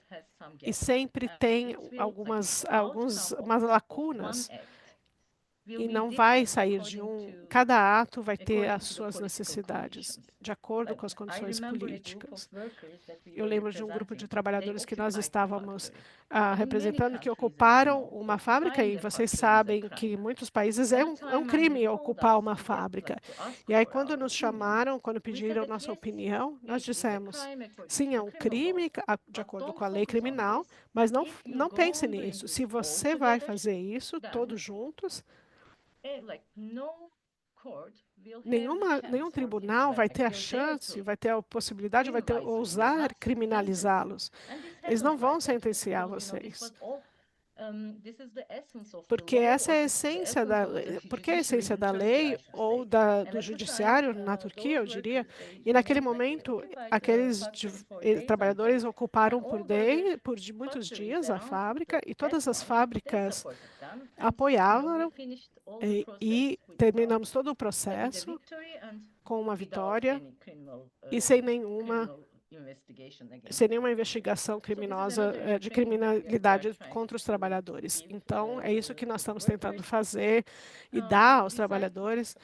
e sempre tem algumas lacunas, e não vai sair de cada ato vai ter as suas necessidades, de acordo com as condições políticas. Eu lembro de um grupo de trabalhadores que nós estávamos representando que ocuparam uma fábrica, e vocês sabem que em muitos países é um crime ocupar uma fábrica. E aí, quando nos chamaram, quando pediram nossa opinião, nós dissemos, sim, é um crime, de acordo com a lei criminal, mas não pense nisso. Se você vai fazer isso, todos juntos, nenhum tribunal vai ter a chance, vai ter a possibilidade, vai ter ousar criminalizá-los. Eles não vão sentenciar vocês. Porque essa é a essência da lei, porque é a essência da lei ou do judiciário na Turquia, eu diria. E naquele momento, aqueles trabalhadores ocuparam por muitos dias a fábrica, e todas as fábricas apoiaram, e terminamos todo o processo com uma vitória e sem nenhuma investigação criminosa de criminalidade contra os trabalhadores. Então, é isso que nós estamos tentando fazer e dar aos trabalhadores.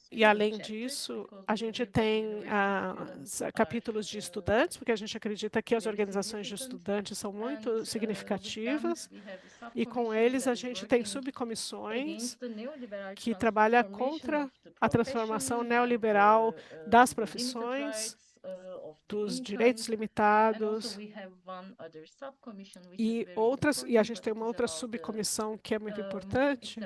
E, além disso, a gente tem capítulos de estudantes, porque a gente acredita que as organizações de estudantes são muito significativas, e com eles a gente tem subcomissões que trabalham contra a transformação neoliberal das profissões, dos direitos limitados, e a gente tem uma outra subcomissão que é muito importante,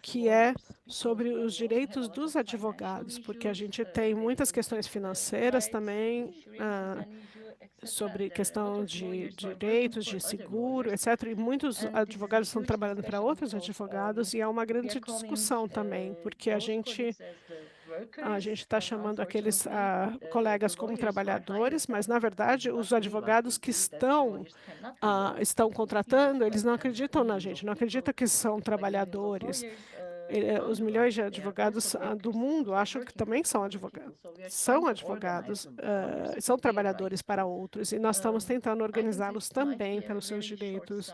que é sobre os direitos dos advogados, porque a gente tem muitas questões financeiras também, sobre questão de direitos, de seguro, etc. E muitos advogados estão trabalhando para outros advogados, e é uma grande discussão também, porque a gente está chamando aqueles colegas como trabalhadores, mas, na verdade, os advogados que estão contratando, eles não acreditam na gente, não acreditam que são trabalhadores. Os milhões de advogados do mundo acham que também são advogados. São trabalhadores para outros, e nós estamos tentando organizá-los também pelos seus direitos.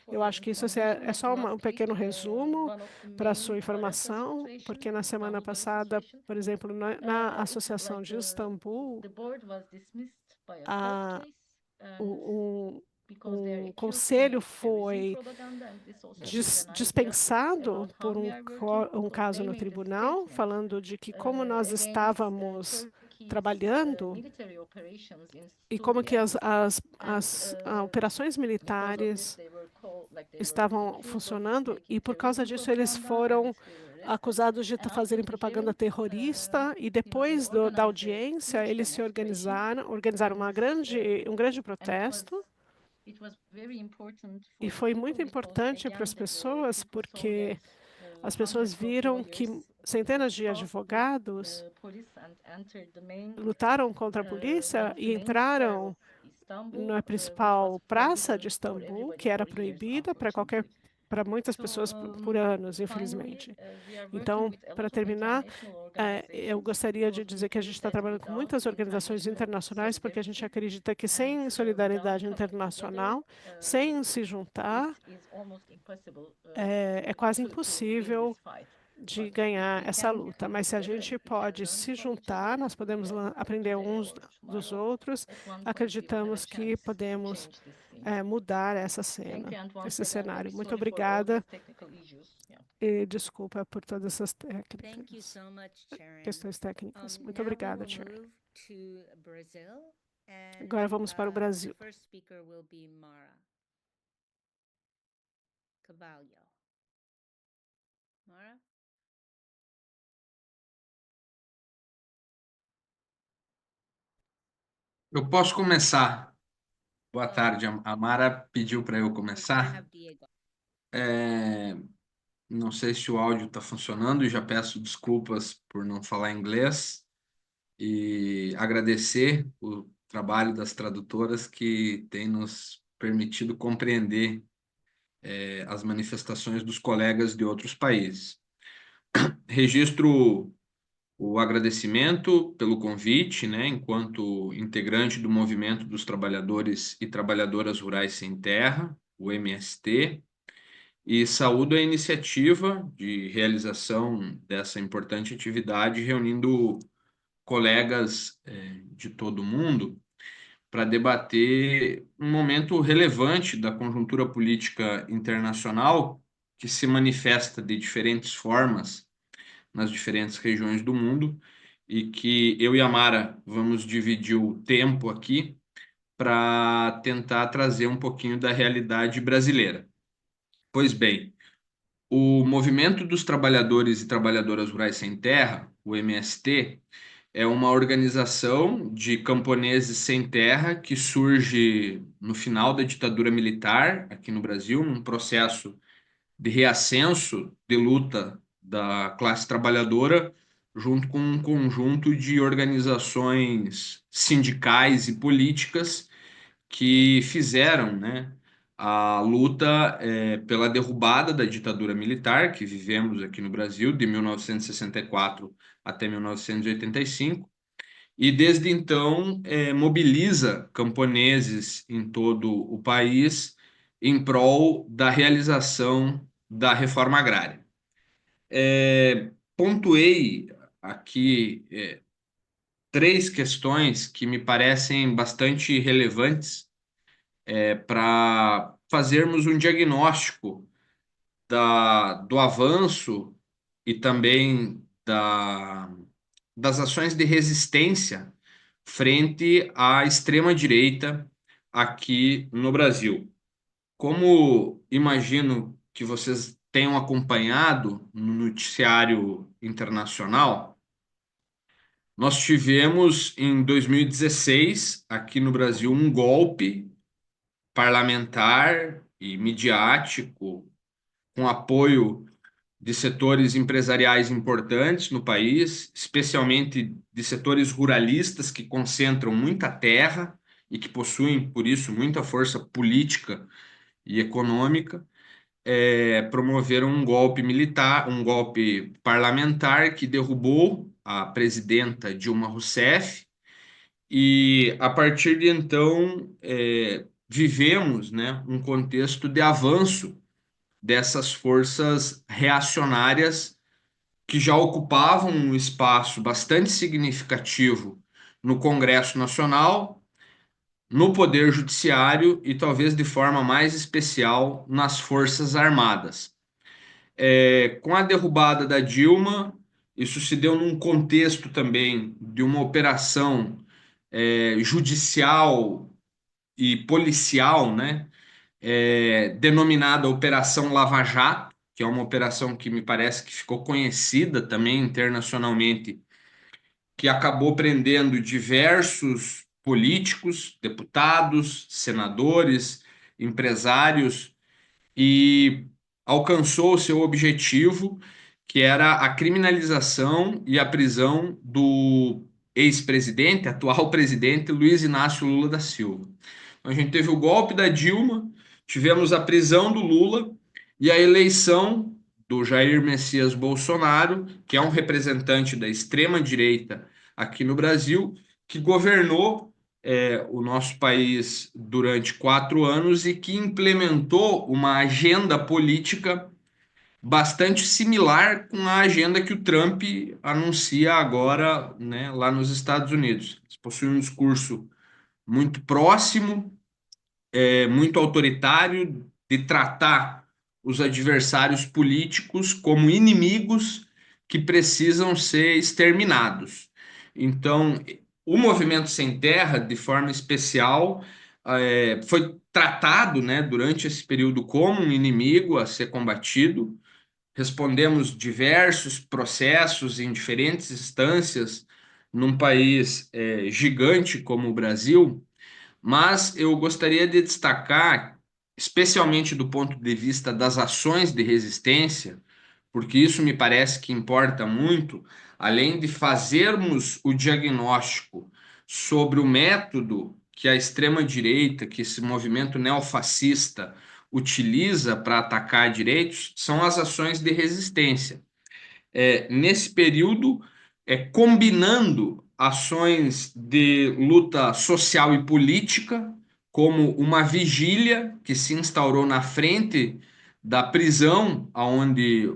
Eu acho que isso é só um pequeno resumo para a sua informação, porque na semana passada, por exemplo, na Associação de Istambul, um conselho foi dispensado por um caso no tribunal, falando de que como nós estávamos trabalhando e como que as operações militares estavam funcionando, e por causa disso eles foram acusados de fazerem propaganda terrorista, e depois da audiência eles se organizaram um grande protesto. E foi muito importante para as pessoas, porque as pessoas viram que centenas de advogados lutaram contra a polícia e entraram na principal praça de Istambul, que era proibida para muitas pessoas por anos, infelizmente. Então, para terminar, eu gostaria de dizer que a gente está trabalhando com muitas organizações internacionais, porque a gente acredita que sem solidariedade internacional, sem se juntar, é quase impossível de ganhar essa luta, mas se a gente pode se juntar, nós podemos aprender uns dos outros, acreditamos que podemos mudar essa cena, esse cenário. Muito obrigada e desculpa por todas essas questões técnicas. Muito obrigada, Chair. Agora vamos para o Brasil.
Eu posso começar. Boa tarde. A Mara pediu para eu começar. Não sei se o áudio está funcionando e já peço desculpas por não falar inglês e agradecer o trabalho das tradutoras que tem nos permitido compreender as manifestações dos colegas de outros países. Registro o agradecimento pelo convite, né, enquanto integrante do Movimento dos Trabalhadores e Trabalhadoras Rurais Sem Terra, o MST, e saúdo a iniciativa de realização dessa importante atividade, reunindo colegas de todo o mundo para debater um momento relevante da conjuntura política internacional que se manifesta de diferentes formas nas diferentes regiões do mundo e que eu e a Mara vamos dividir o tempo aqui para tentar trazer um pouquinho da realidade brasileira. Pois bem, o Movimento dos Trabalhadores e Trabalhadoras Rurais Sem Terra, o MST, é uma organização de camponeses sem terra que surge no final da ditadura militar aqui no Brasil, num processo de reascenso de luta da classe trabalhadora, junto com um conjunto de organizações sindicais e políticas que fizeram, né, a luta pela derrubada da ditadura militar que vivemos aqui no Brasil, de 1964 até 1985, e desde então mobiliza camponeses em todo o país em prol da realização da reforma agrária. Pontuei aqui 3 questões que me parecem bastante relevantes para fazermos um diagnóstico do avanço e também das ações de resistência frente à extrema-direita aqui no Brasil. Como imagino que vocês tenham acompanhado no noticiário internacional, nós tivemos em 2016 aqui no Brasil um golpe parlamentar e midiático com apoio de setores empresariais importantes no país, especialmente de setores ruralistas que concentram muita terra e que possuem, por isso, muita força política e econômica, promoveram um golpe militar, um golpe parlamentar que derrubou a presidenta Dilma Rousseff e, a partir de então, vivemos, né, um contexto de avanço dessas forças reacionárias que já ocupavam um espaço bastante significativo no Congresso Nacional, no Poder Judiciário e talvez de forma mais especial nas Forças Armadas. Com a derrubada da Dilma, isso se deu num contexto também de uma operação judicial e policial, né, denominada Operação Lava Jato, que é uma operação que me parece que ficou conhecida também internacionalmente, que acabou prendendo diversos políticos, deputados, senadores, empresários e alcançou o seu objetivo, que era a criminalização e a prisão do ex-presidente, atual presidente Luiz Inácio Lula da Silva. A gente teve o golpe da Dilma, tivemos a prisão do Lula e a eleição do Jair Messias Bolsonaro, que é um representante da extrema-direita aqui no Brasil, que governou o nosso país durante 4 anos e que implementou uma agenda política bastante similar com a agenda que o Trump anuncia agora, né, lá nos Estados Unidos. Eles possuem um discurso muito próximo, muito autoritário, de tratar os adversários políticos como inimigos que precisam ser exterminados. Então, o Movimento Sem Terra, de forma especial, foi tratado, né, durante esse período como um inimigo a ser combatido. Respondemos diversos processos em diferentes instâncias num país gigante como o Brasil, mas eu gostaria de destacar, especialmente do ponto de vista das ações de resistência, porque isso me parece que importa muito, além de fazermos o diagnóstico sobre o método que a extrema-direita, que esse movimento neofascista utiliza para atacar direitos, são as ações de resistência. Nesse período, combinando ações de luta social e política, como uma vigília que se instaurou na frente da prisão,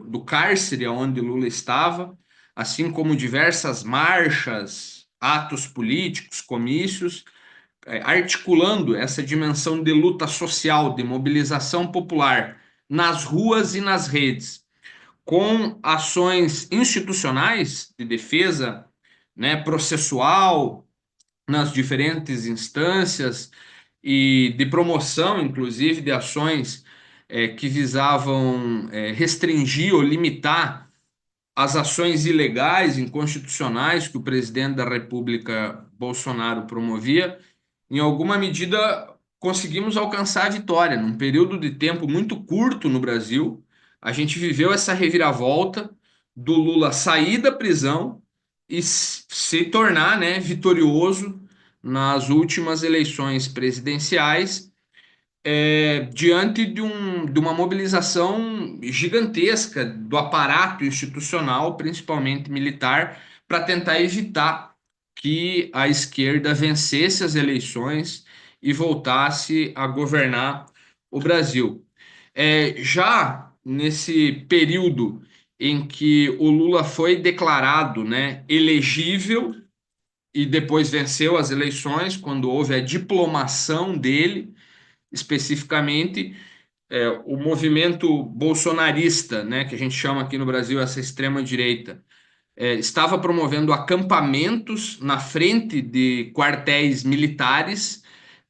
do cárcere onde Lula estava, assim como diversas marchas, atos políticos, comícios, articulando essa dimensão de luta social, de mobilização popular nas ruas e nas redes com ações institucionais de defesa, né, processual nas diferentes instâncias e de promoção, inclusive, de ações que visavam restringir ou limitar as ações ilegais, inconstitucionais que o presidente da República, Bolsonaro, promovia. Em alguma medida, conseguimos alcançar a vitória. Num período de tempo muito curto no Brasil, a gente viveu essa reviravolta do Lula sair da prisão e se tornar, né, vitorioso nas últimas eleições presidenciais, diante de uma mobilização gigantesca do aparato institucional, principalmente militar, para tentar evitar que a esquerda vencesse as eleições e voltasse a governar o Brasil. Já nesse período em que o Lula foi declarado, né, elegível e depois venceu as eleições, quando houve a diplomação dele, especificamente, o movimento bolsonarista, né, que a gente chama aqui no Brasil essa extrema-direita, estava promovendo acampamentos na frente de quartéis militares,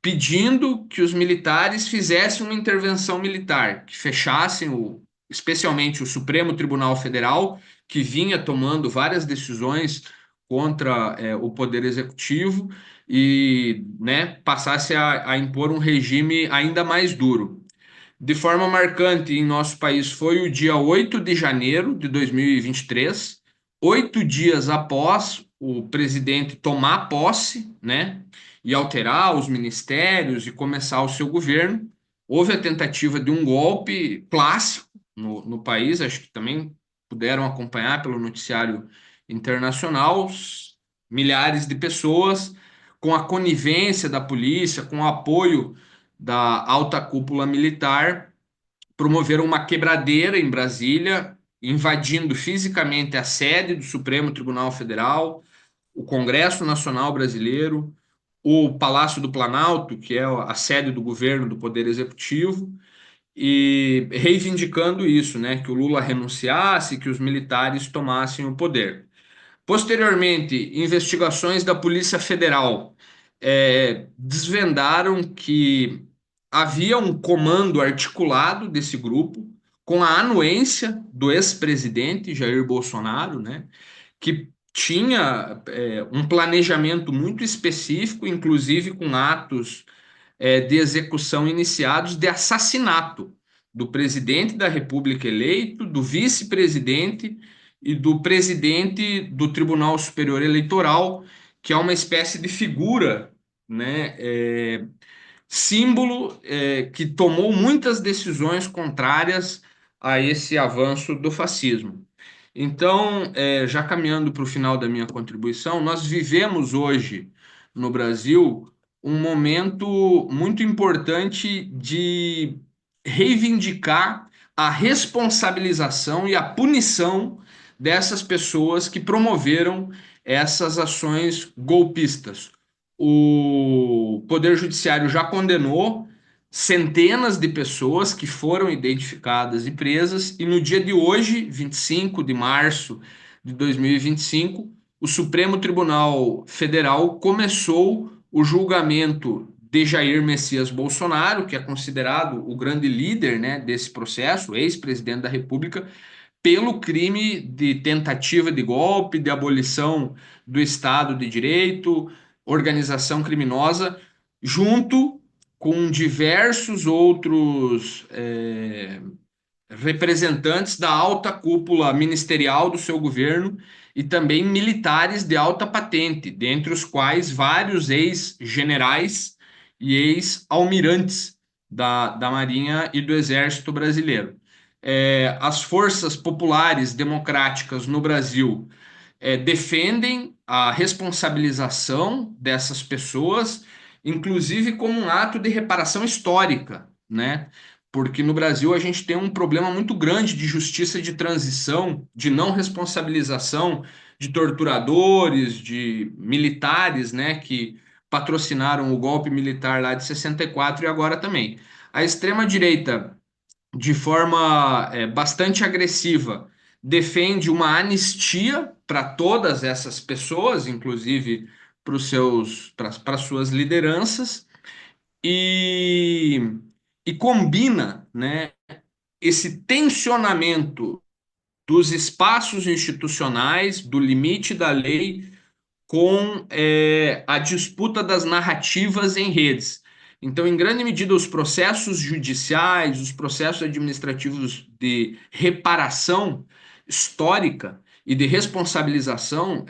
pedindo que os militares fizessem uma intervenção militar, que fechassem, especialmente o Supremo Tribunal Federal, que vinha tomando várias decisões contra o Poder Executivo e, né, passasse a impor um regime ainda mais duro. De forma marcante em nosso país foi o dia 8 de janeiro de 2023, 8 dias após o presidente tomar posse, né, e alterar os ministérios e começar o seu governo. Houve a tentativa de um golpe clássico no país, acho que também puderam acompanhar pelo noticiário internacional, milhares de pessoas, com a conivência da polícia, com o apoio da alta cúpula militar, promoveram uma quebradeira em Brasília, invadindo fisicamente a sede do Supremo Tribunal Federal, o Congresso Nacional Brasileiro, o Palácio do Planalto, que é a sede do governo do Poder Executivo, e reivindicando isso, né, que o Lula renunciasse, que os militares tomassem o poder. Posteriormente, investigações da Polícia Federal desvendaram que havia um comando articulado desse grupo, com a anuência do ex-presidente Jair Bolsonaro, né, que tinha um planejamento muito específico, inclusive com atos de execução iniciados de assassinato do presidente da República eleito, do vice-presidente e do presidente do Tribunal Superior Eleitoral, que é uma espécie de figura, né, símbolo, que tomou muitas decisões contrárias a esse avanço do fascismo. Então, já caminhando para o final da minha contribuição, nós vivemos hoje no Brasil um momento muito importante de reivindicar a responsabilização e a punição dessas pessoas que promoveram essas ações golpistas. O Poder Judiciário já condenou centenas de pessoas que foram identificadas e presas, e no dia de hoje, 25 de março de 2025, o Supremo Tribunal Federal começou o julgamento de Jair Messias Bolsonaro, que é considerado o grande líder, né, desse processo, ex-presidente da República, pelo crime de tentativa de golpe, de abolição do Estado de Direito, organização criminosa, junto com diversos outros representantes da alta cúpula ministerial do seu governo e também militares de alta patente, dentre os quais vários ex-generais e ex-almirantes da Marinha e do Exército Brasileiro. As forças populares democráticas no Brasil defendem a responsabilização dessas pessoas, inclusive como um ato de reparação histórica, né? Porque no Brasil a gente tem um problema muito grande de justiça de transição, de não responsabilização de torturadores, de militares, né, que patrocinaram o golpe militar lá de 64 e agora também. A extrema-direita, de forma bastante agressiva, defende uma anistia para todas essas pessoas, inclusive para suas lideranças, e, e combina, né, esse tensionamento dos espaços institucionais, do limite da lei, com a disputa das narrativas em redes. Então, em grande medida, os processos judiciais, os processos administrativos de reparação histórica e de responsabilização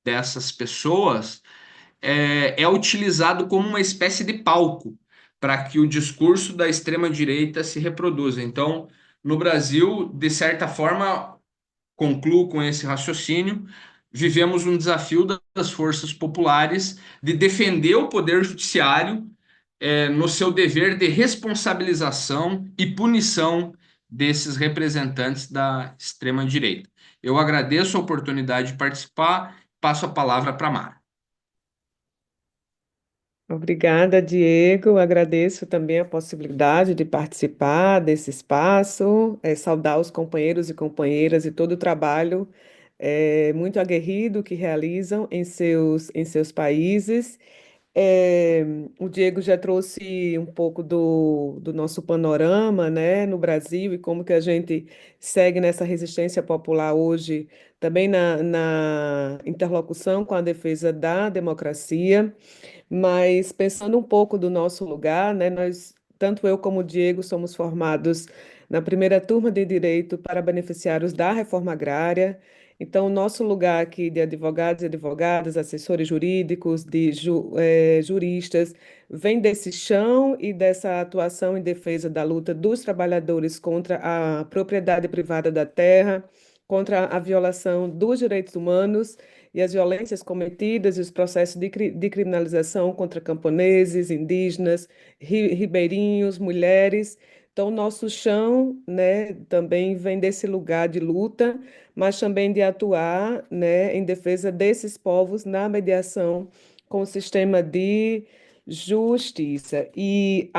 dessas pessoas é utilizado como uma espécie de palco para que o discurso da extrema-direita se reproduza. Então, no Brasil, de certa forma, concluo com esse raciocínio, vivemos um desafio das forças populares de defender o poder judiciário no seu dever de responsabilização e punição desses representantes da extrema-direita. Eu agradeço a oportunidade de participar, passo a palavra para a Mara.
Obrigada, Diego. Agradeço também a possibilidade de participar desse espaço, saudar os companheiros e companheiras e todo o trabalho muito aguerrido que realizam em seus países. O Diego já trouxe um pouco do nosso panorama, né, no Brasil e como que a gente segue nessa resistência popular hoje, também na interlocução com a defesa da democracia. Mas pensando um pouco do nosso lugar, né, tanto eu como o Diego somos formados na primeira turma de Direito para beneficiários da reforma agrária. Então, o nosso lugar aqui de advogados e advogadas, assessores jurídicos, de juristas, vem desse chão e dessa atuação em defesa da luta dos trabalhadores contra a propriedade privada da terra, contra a violação dos direitos humanos e as violências cometidas e os processos de criminalização contra camponeses, indígenas, ribeirinhos, mulheres. Então, nosso chão, né, também vem desse lugar de luta, mas também de atuar, né, em defesa desses povos na mediação com o sistema de justiça. E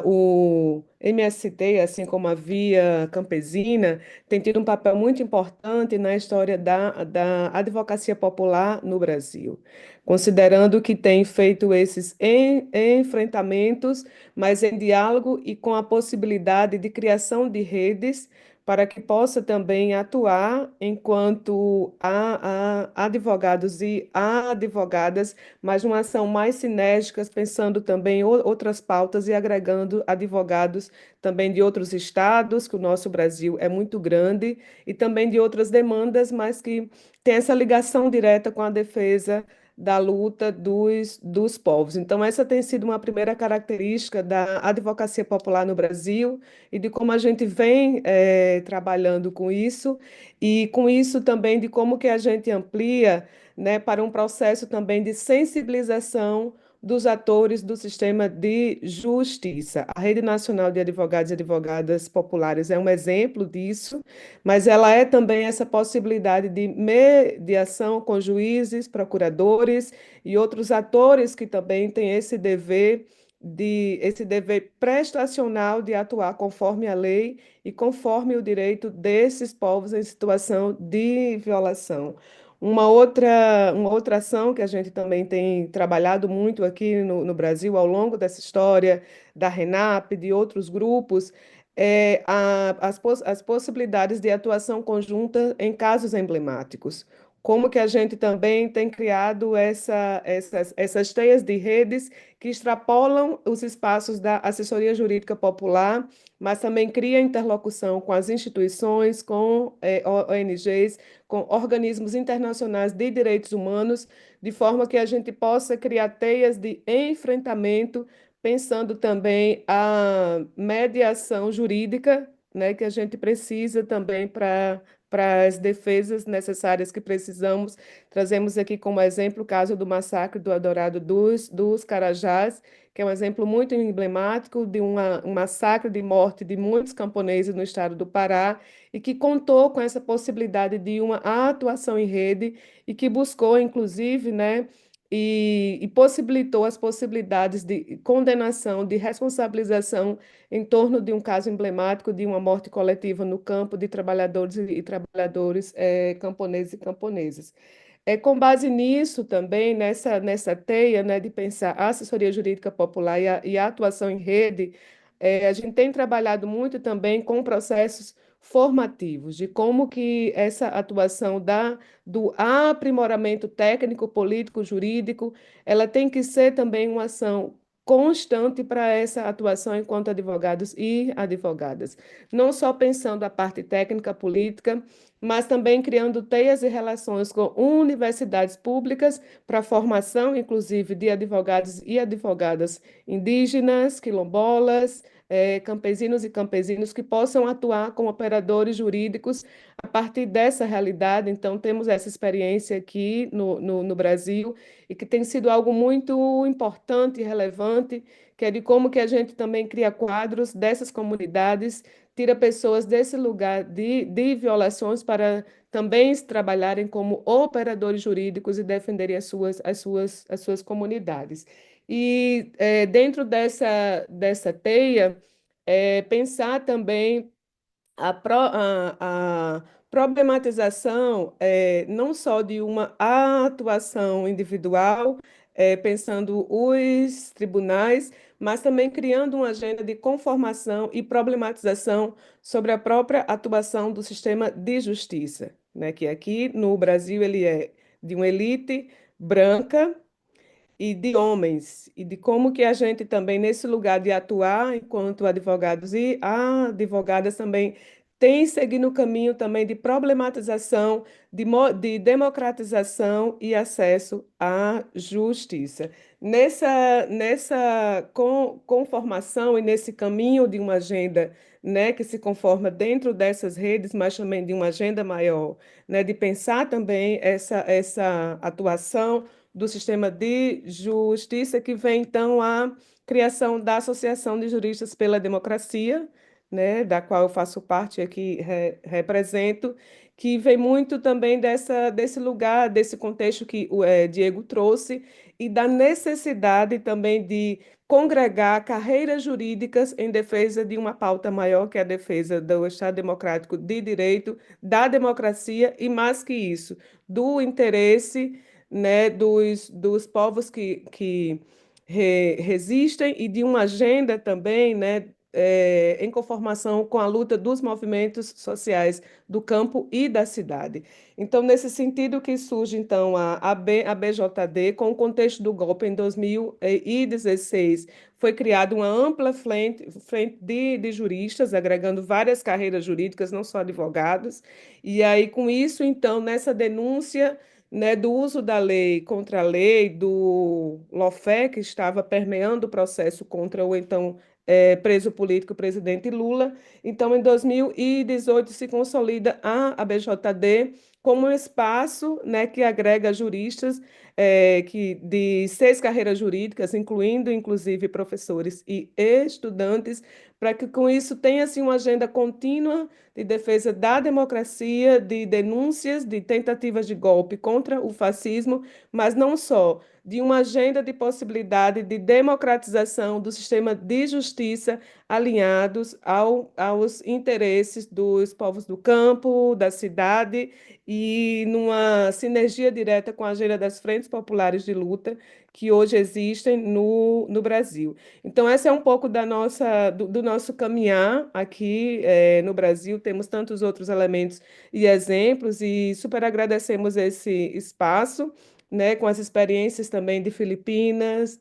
o MST, assim como a Via Campesina, tem tido um papel muito importante na história da advocacia popular no Brasil, considerando que tem feito esses enfrentamentos, mas em diálogo e com a possibilidade de criação de redes para que possa também atuar enquanto advogados e advogadas, mas uma ação mais sinérgica, pensando também em outras pautas e agregando advogados também de outros estados, que o nosso Brasil é muito grande, e também de outras demandas, mas que tem essa ligação direta com a defesa da luta dos povos. Então, essa tem sido uma primeira característica da advocacia popular no Brasil e de como a gente vem trabalhando com isso, e com isso também de como que a gente amplia, né, para um processo também de sensibilização dos atores do sistema de justiça. A Rede Nacional de Advogados e Advogadas Populares é um exemplo disso, mas ela é também essa possibilidade de mediação com juízes, procuradores e outros atores que também têm esse dever prestacional de atuar conforme a lei e conforme o direito desses povos em situação de violação. Uma outra ação que a gente também tem trabalhado muito aqui no Brasil ao longo dessa história, da RENAP, de outros grupos, as possibilidades de atuação conjunta em casos emblemáticos. Como que a gente também tem criado essas teias de redes que extrapolam os espaços da assessoria jurídica popular, mas também cria interlocução com as instituições, com ONGs, com organismos internacionais de direitos humanos, de forma que a gente possa criar teias de enfrentamento, pensando também a mediação jurídica, né, que a gente precisa também para as defesas necessárias que precisamos. Trazemos aqui como exemplo o caso do massacre do Eldorado dos Carajás, que é um exemplo muito emblemático de um massacre de morte de muitos camponeses no estado do Pará, e que contou com essa possibilidade de uma atuação em rede e que buscou, inclusive, né, e possibilitou as possibilidades de condenação, de responsabilização em torno de um caso emblemático de uma morte coletiva no campo de trabalhadores e trabalhadores camponeses e camponesas. Com base nisso também, nessa teia, né, de pensar a assessoria jurídica popular e a atuação em rede, a gente tem trabalhado muito também com processos formativos, de como que essa atuação do aprimoramento técnico, político, jurídico, ela tem que ser também uma ação constante para essa atuação enquanto advogados e advogadas. Não só pensando a parte técnica, política, mas também criando teias e relações com universidades públicas para a formação, inclusive, de advogados e advogadas indígenas, quilombolas, campesinos e campesinos que possam atuar como operadores jurídicos a partir dessa realidade. Então, temos essa experiência aqui no Brasil e que tem sido algo muito importante e relevante, que é de como que a gente também cria quadros dessas comunidades, tira pessoas desse lugar de violações para também trabalharem como operadores jurídicos e defenderem as suas comunidades. E dentro dessa teia, pensar também a problematização não só de uma atuação individual, pensando os tribunais, mas também criando uma agenda de conformação e problematização sobre a própria atuação do sistema de justiça, né? Que aqui no Brasil ele é de uma elite branca e de homens, e de como que a gente também, nesse lugar de atuar enquanto advogados e advogadas, também tem seguido o caminho também de problematização, de democratização e acesso à justiça. Nessa conformação e nesse caminho de uma agenda, né, que se conforma dentro dessas redes, mas também de uma agenda maior, né, de pensar também essa atuação do sistema de justiça, que vem, então, a criação da Associação de Juristas pela Democracia, né, da qual eu faço parte aqui, represento, que vem muito também desse lugar, desse contexto que o Diego trouxe, e da necessidade também de congregar carreiras jurídicas em defesa de uma pauta maior, que é a defesa do Estado Democrático de Direito, da democracia e, mais que isso, do interesse, né, dos povos que resistem, e de uma agenda também, né, em conformação com a luta dos movimentos sociais do campo e da cidade. Então, nesse sentido que surge, então, a BJD, com o contexto do golpe em 2016, foi criada uma ampla frente de juristas, agregando várias carreiras jurídicas, não só advogados, e aí, com isso, então, nessa denúncia, né, do uso da lei contra a lei, do lawfare, que estava permeando o processo contra o então preso político presidente Lula. Então, em 2018, se consolida a BJD como um espaço, né, que agrega juristas que de 6 carreiras jurídicas, incluindo inclusive professores e estudantes, para que com isso tenha assim, uma agenda contínua de defesa da democracia, de denúncias de tentativas de golpe contra o fascismo, mas não só, de uma agenda de possibilidade de democratização do sistema de justiça alinhados aos interesses dos povos do campo, da cidade e numa sinergia direta com a agenda das frentes populares de luta que hoje existem no Brasil. Então, essa é um pouco do nosso caminhar aqui no Brasil. Temos tantos outros elementos e exemplos, e super agradecemos esse espaço, né, com as experiências também de Filipinas,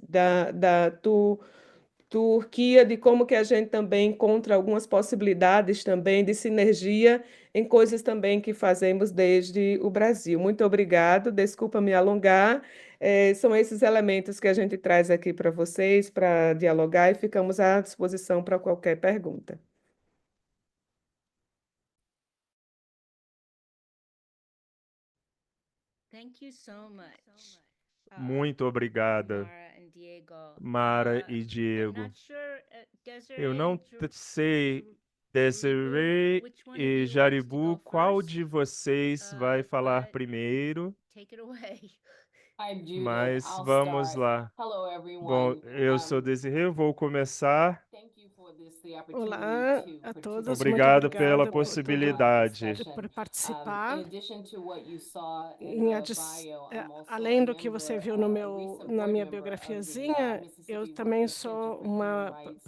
Turquia, de como que a gente também encontra algumas possibilidades também de sinergia em coisas também que fazemos desde o Brasil. Muito obrigado, desculpa me alongar. São esses elementos que a gente traz aqui para vocês, para dialogar, e ficamos à disposição para qualquer pergunta.
Thank you so much,
Muito obrigada,
Mara and Diego.
Mara e
I'm
Diego.
not sure,
Eu não
Desiree,
sei, Desiree
which one of
e
you wants to
Jaribu,
go
qual
first?
de vocês vai falar
But
primeiro?
take it away.
I'm Judith.
Mas
I'll
vamos
start.
lá.
Hello,
Bom,
everyone.
eu sou Desirê, vou começar.
Thank you for the
Olá
opportunity
a
to
todos, muito
Obrigado
participate
pela
obrigada
for
por
possibilidade.
discussion.
por
In
participar.
addition to what you saw in
Em
the
adi-
bio, I'm also a
Além do que você
member,
viu no
a recent
na
board
minha
member of the
biografiazinha, eu
Mississippi
também
Working Center
sou
for Human
uma
Rights,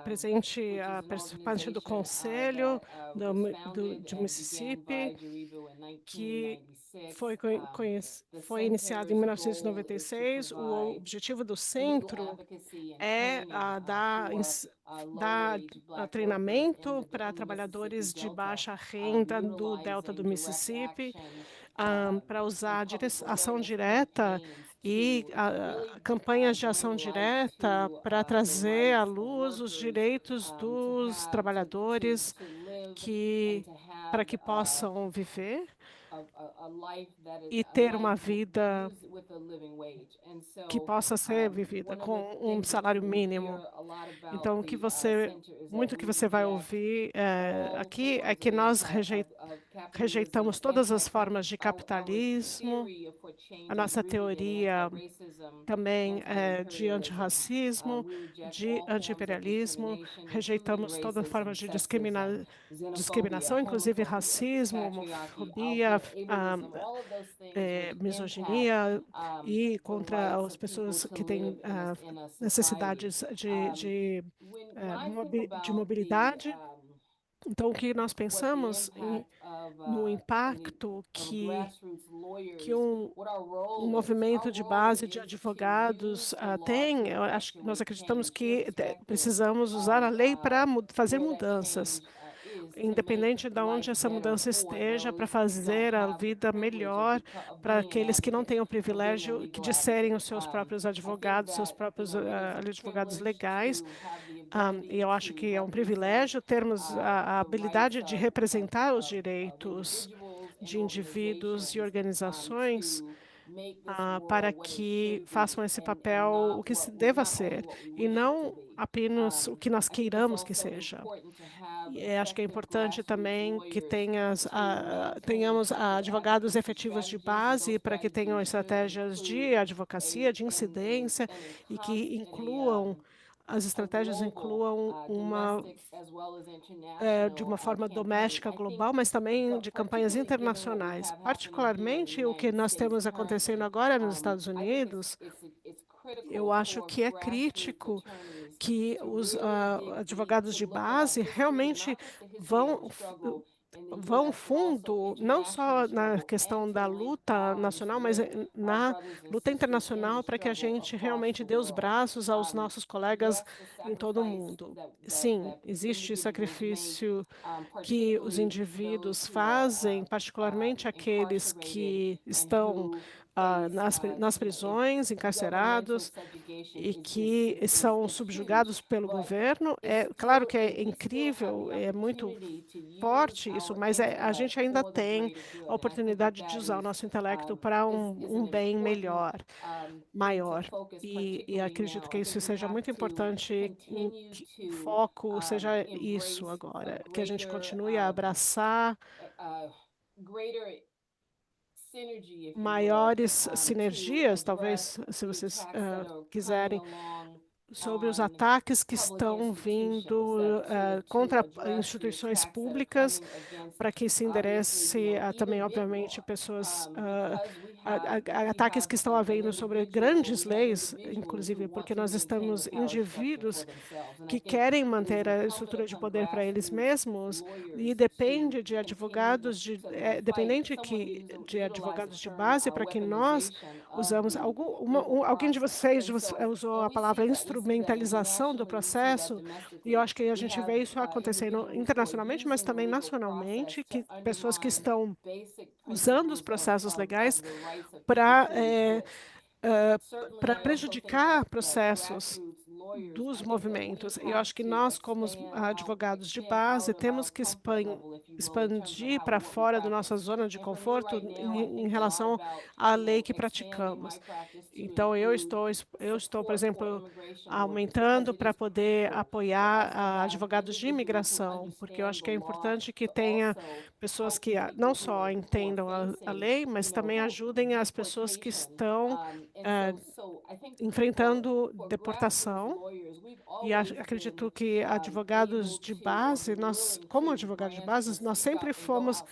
presente
which is an
participante do
organization
conselho
that was founded
de
and began by
Mississippi,
Jaribu in
que
1996.
foi iniciado em
Goal is to
1996. O
provide
objetivo do
legal
centro
advocacy and
é
training
dar
low-wage Black workers in
treinamento para
the Mississippi
trabalhadores de
Delta,
baixa renda do delta do
utilizing direct
Mississippi,
action
para
and
usar
public
ação
awareness
direta
campaigns
e
to really
campanhas de
bring
ação
light
direta
to
para
the
trazer à
rights of
luz os
workers
direitos dos trabalhadores
to live and
que
to
para
have
que possam viver
a life that is
e
a
ter uma
life
vida
used with a living wage. And
que
so
possa ser vivida
one of the
com
things that you
salário
will hear
mínimo.
a lot about
Então,
the center is that
muito que
we
você vai
reject
ouvir
all
aqui é
forms
que
of
nós
capitalism,
rejeitamos todas as formas de
our
capitalismo.
theory of what
A
change is
nossa
rooted in
teoria
anti-racism,
também é de
anti-imperialism.
antirracismo,
We reject
de
all forms of
antiimperialismo,
discrimination, including
rejeitamos toda forma
racism,
de
sexism, xenophobia,
discriminação, inclusive
homophobia,
racismo,
patriarchy,
homofobia,
ableism, all of those things which impact
misoginia e
the
contra
rights
as
of people
pessoas
to
que
live
têm
in a society.
necessidades
When I think
de
about
mobilidade. Então, o que nós
what the
pensamos
impact
no impacto
of grassroots
que
lawyers, what our
movimento de
role
base de
is to use
advogados
the law
tem,
to
eu acho que nós
effectuate
acreditamos
change,
que
irrespective
precisamos usar a lei para fazer
where that
mudanças,
change is, to make
independente de onde
life
essa
better
mudança
for
esteja, para
those who don't
fazer a
have the
vida
privilege of,
melhor
of
para
being an
aqueles que não
advocate,
têm o
of being a
privilégio de
legal
serem os
advocate.
seus próprios
I think
advogados, seus
that,
próprios
it is a
advogados
privilege
legais.
to have the
E eu
ability
acho
to
que é um
represent
privilégio termos a
the rights
habilidade de representar os direitos
individuals
de
and
indivíduos e
organizations
organizações
to make this
para
world what it
que
should
façam
be
esse
and
papel, o que se deva
not only
ser,
what we
e
wish it to
não
be.
apenas o que nós
I think it's
queiramos que
also
seja.
important to have
Acho que é
effective
importante
grassroots
também que
lawyers to
tenhamos
effective
advogados
advocacy
efetivos de
strategies, and those
base para que tenham
strategies should
estratégias de
include
advocacia, de incidência, e que incluam, as
a
estratégias
global,
incluam
domestic as well as
de uma
international
forma
campaign.
doméstica,
I think,
global, mas também
but
de campanhas
particularly given what we
internacionais.
have happening here in the
Particularmente o que
United
nós
States
temos acontecendo
currently,
agora nos Estados
I think
Unidos,
it's critical
eu acho
for
que é
grassroots
crítico
attorneys
que
to
os
really dig deep,
advogados
to
de
look at our
base
history,
realmente
not just the history of the
vão
struggle in the
vão
US, but also
fundo, não
international
só na
struggle, and
questão
to
da
link
luta
arms
nacional, mas
with our
na
brothers and
luta
sisters in the
internacional, para que a
struggle
gente
across
realmente
the
dê os
world.
braços aos nossos colegas
Yes, the
em todo o
sacrifice
mundo. Sim,
that
existe
individuals make,
sacrifício que os
particularly those
indivíduos
who are
fazem, particularmente aqueles
incarcerated
que
and
estão
who
nas prisões, encarcerados, e que são subjugados pelo governo. É claro que é incrível, é muito forte isso, mas a gente ainda tem a oportunidade de usar o nosso intelecto para um bem melhor, maior. E acredito que isso seja muito importante, que o foco seja isso agora, que a gente continue a abraçar maiores sinergias, talvez, se vocês quiserem, sobre os ataques que estão vindo contra instituições públicas, para que se enderece também, obviamente, pessoas, ataques que estão havendo sobre grandes leis, inclusive, porque nós estamos indivíduos que querem manter a estrutura de poder para eles mesmos e depende de advogados dependente de advogados de base para que nós usamos alguém de vocês usou a palavra instrumentalização do processo e eu acho que a gente vê isso acontecendo internacionalmente, mas também nacionalmente, que pessoas que estão usando os processos legais para para prejudicar processos dos movimentos. E eu acho que nós, como os advogados de base, temos que expandir para fora da nossa zona de conforto em relação à lei que praticamos. Então, eu estou, por exemplo, aumentando para poder apoiar advogados de imigração, porque eu acho que é importante que tenha pessoas que não só entendam a lei, mas também ajudem as pessoas que estão enfrentando deportação. E acredito que advogados de base, nós, como advogados de base, nós sempre fomos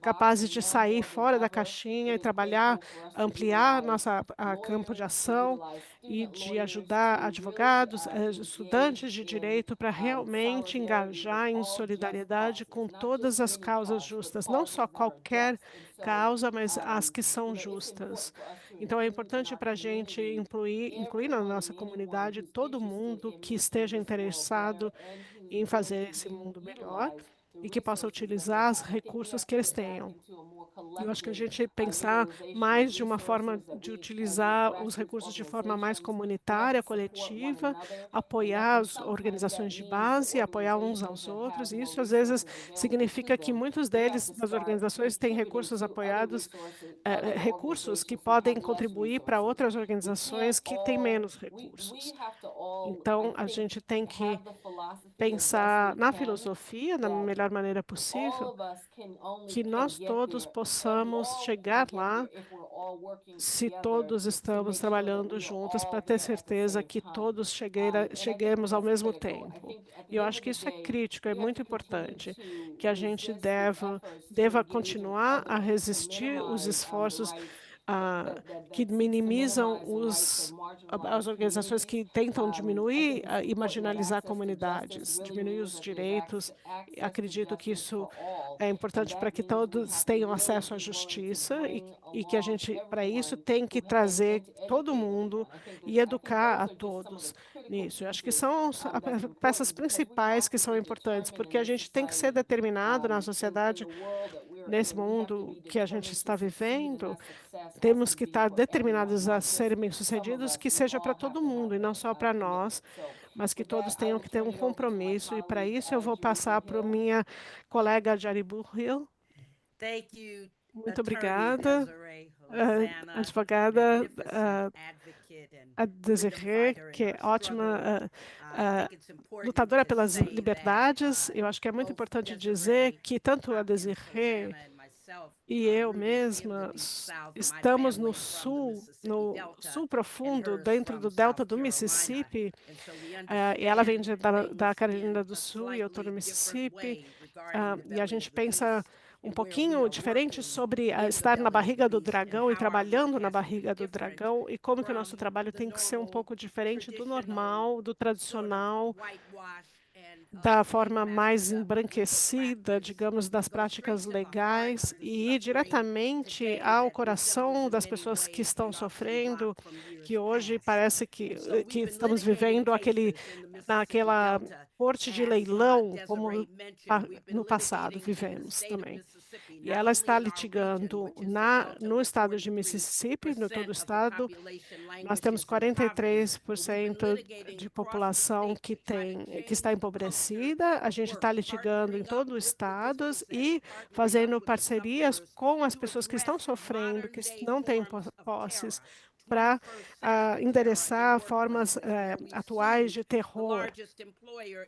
capazes de sair fora da caixinha e trabalhar, ampliar nossa campo de ação e de ajudar advogados, estudantes de direito para realmente engajar em solidariedade com todas as causas justas, não só qualquer causa, mas as que são justas. Então, é importante para a gente incluir na nossa comunidade todo mundo que esteja interessado em fazer esse mundo melhor e que possa utilizar os recursos que eles tenham. Eu acho que a gente pensar mais de uma forma de utilizar os recursos de forma mais comunitária, coletiva, apoiar as organizações de base, apoiar uns aos outros. E isso, às vezes, significa que muitos deles, das organizações, têm recursos apoiados, recursos que podem contribuir para outras organizações que têm menos recursos. Então, a gente tem que pensar na filosofia da melhor maneira possível, que nós todos possamos chegar lá se todos estamos trabalhando juntos para ter certeza que todos cheguemos ao mesmo tempo. E eu acho que isso é crítico, é muito importante, que a gente deva continuar a resistir os esforços que minimizam as organizações que tentam diminuir e marginalizar comunidades, diminuir os direitos. Acredito que isso é importante para que todos tenham acesso à justiça e que a gente, para isso, tem que trazer todo mundo e educar a todos nisso. Eu acho que são as peças principais que são importantes, porque a gente tem que ser determinado na sociedade, nesse mundo que a gente está vivendo, temos que estar determinados a serem bem-sucedidos, que seja para todo mundo e não só para nós, mas que todos tenham que ter um compromisso. E para isso eu vou passar para a minha colega Jari Burrill. Muito obrigada, advogada a Desirê, que é ótima lutadora pelas liberdades. Eu acho que é muito importante dizer que tanto a Desirê e eu mesma estamos no sul profundo, dentro do delta do Mississippi, e ela vem da Carolina do Sul e eu estou no Mississippi, e a gente pensa um pouquinho diferente sobre estar na barriga do dragão e trabalhando na barriga do dragão e como que o nosso trabalho tem que ser um pouco diferente do normal, do tradicional, da forma mais embranquecida, digamos, das práticas legais e ir diretamente ao coração das pessoas que estão sofrendo, que hoje parece que estamos vivendo naquela corte de leilão, como no passado vivemos também. E ela está litigando no estado de Mississippi, no todo o estado. Nós temos 43% de população que está empobrecida. A gente está litigando em todo o estado e fazendo parcerias com as pessoas que estão sofrendo, que não têm posses, para endereçar formas atuais de terror,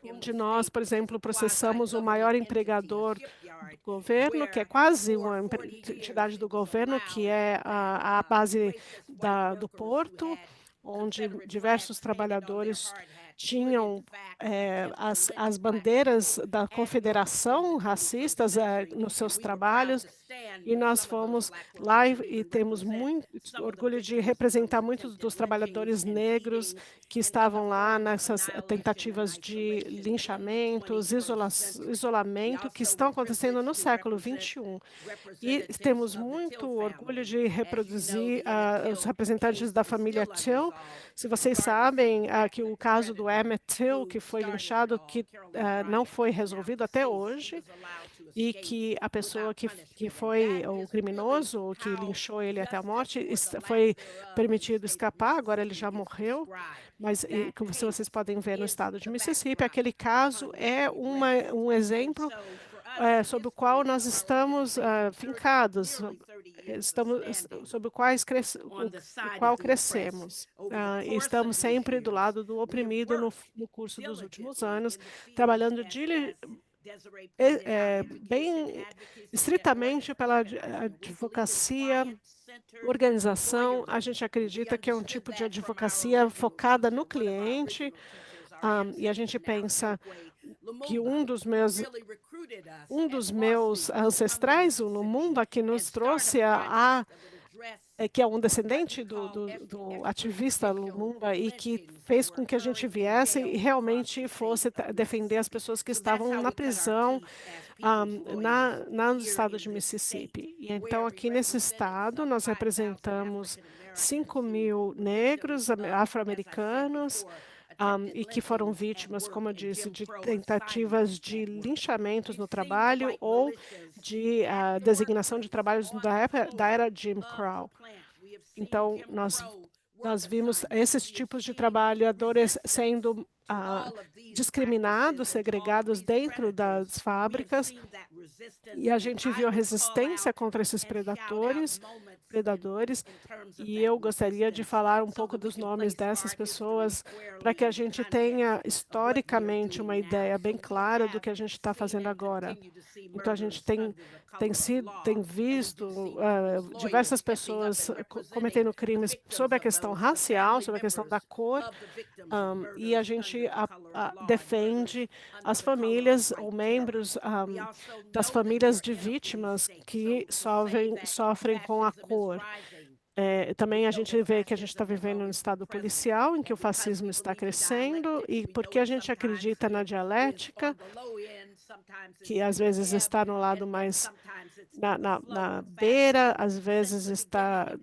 onde nós, por exemplo, processamos o maior empregador do governo, que é quase uma entidade do governo, que é a base do porto, onde diversos trabalhadores tinham as bandeiras da confederação racistas nos seus trabalhos, e nós fomos lá e temos muito orgulho de representar muitos dos trabalhadores negros que estavam lá nessas tentativas de linchamentos, isolamento que estão acontecendo no século XXI. E temos muito orgulho de reproduzir os representantes da família Till. Se vocês sabem que o caso do Emmett Till, que foi linchado, que não foi resolvido até hoje, e que a pessoa que foi o criminoso, que linchou ele até a morte, foi permitido escapar, agora ele já morreu, mas como vocês podem ver no estado de Mississippi, aquele caso é um exemplo sobre o qual nós estamos fincados, sobre o qual crescemos. E estamos sempre do lado do oprimido no curso dos últimos anos, trabalhando bem estritamente pela advocacia, organização. A gente acredita que é um tipo de advocacia focada no cliente, e a gente pensa que um dos meus ancestrais, o Lumumba, que nos trouxe que é um descendente do ativista Lumumba e que fez com que a gente viesse e realmente fosse defender as pessoas que estavam na prisão no estado de Mississippi. E então, aqui nesse estado, nós representamos 5.000 negros afro-americanos e que foram vítimas, como eu disse, de tentativas de linchamentos no trabalho ou de designação de trabalhos da era Jim Crow. Então, nós vimos esses tipos de trabalhadores sendo discriminados, segregados dentro das fábricas, e a gente viu a resistência contra esses predadores, e eu gostaria de falar um pouco dos nomes dessas pessoas para que a gente tenha historicamente uma ideia bem clara do que a gente está fazendo agora. Então, a gente tem visto diversas pessoas cometendo crimes sobre a questão racial, sobre a questão da cor, e a gente defende as famílias ou membros das famílias de vítimas que sofrem com a cor. Também a gente vê que a gente está vivendo um estado policial em que o fascismo está crescendo, e porque a gente acredita na dialética, que às vezes está no lado mais na beira, às vezes está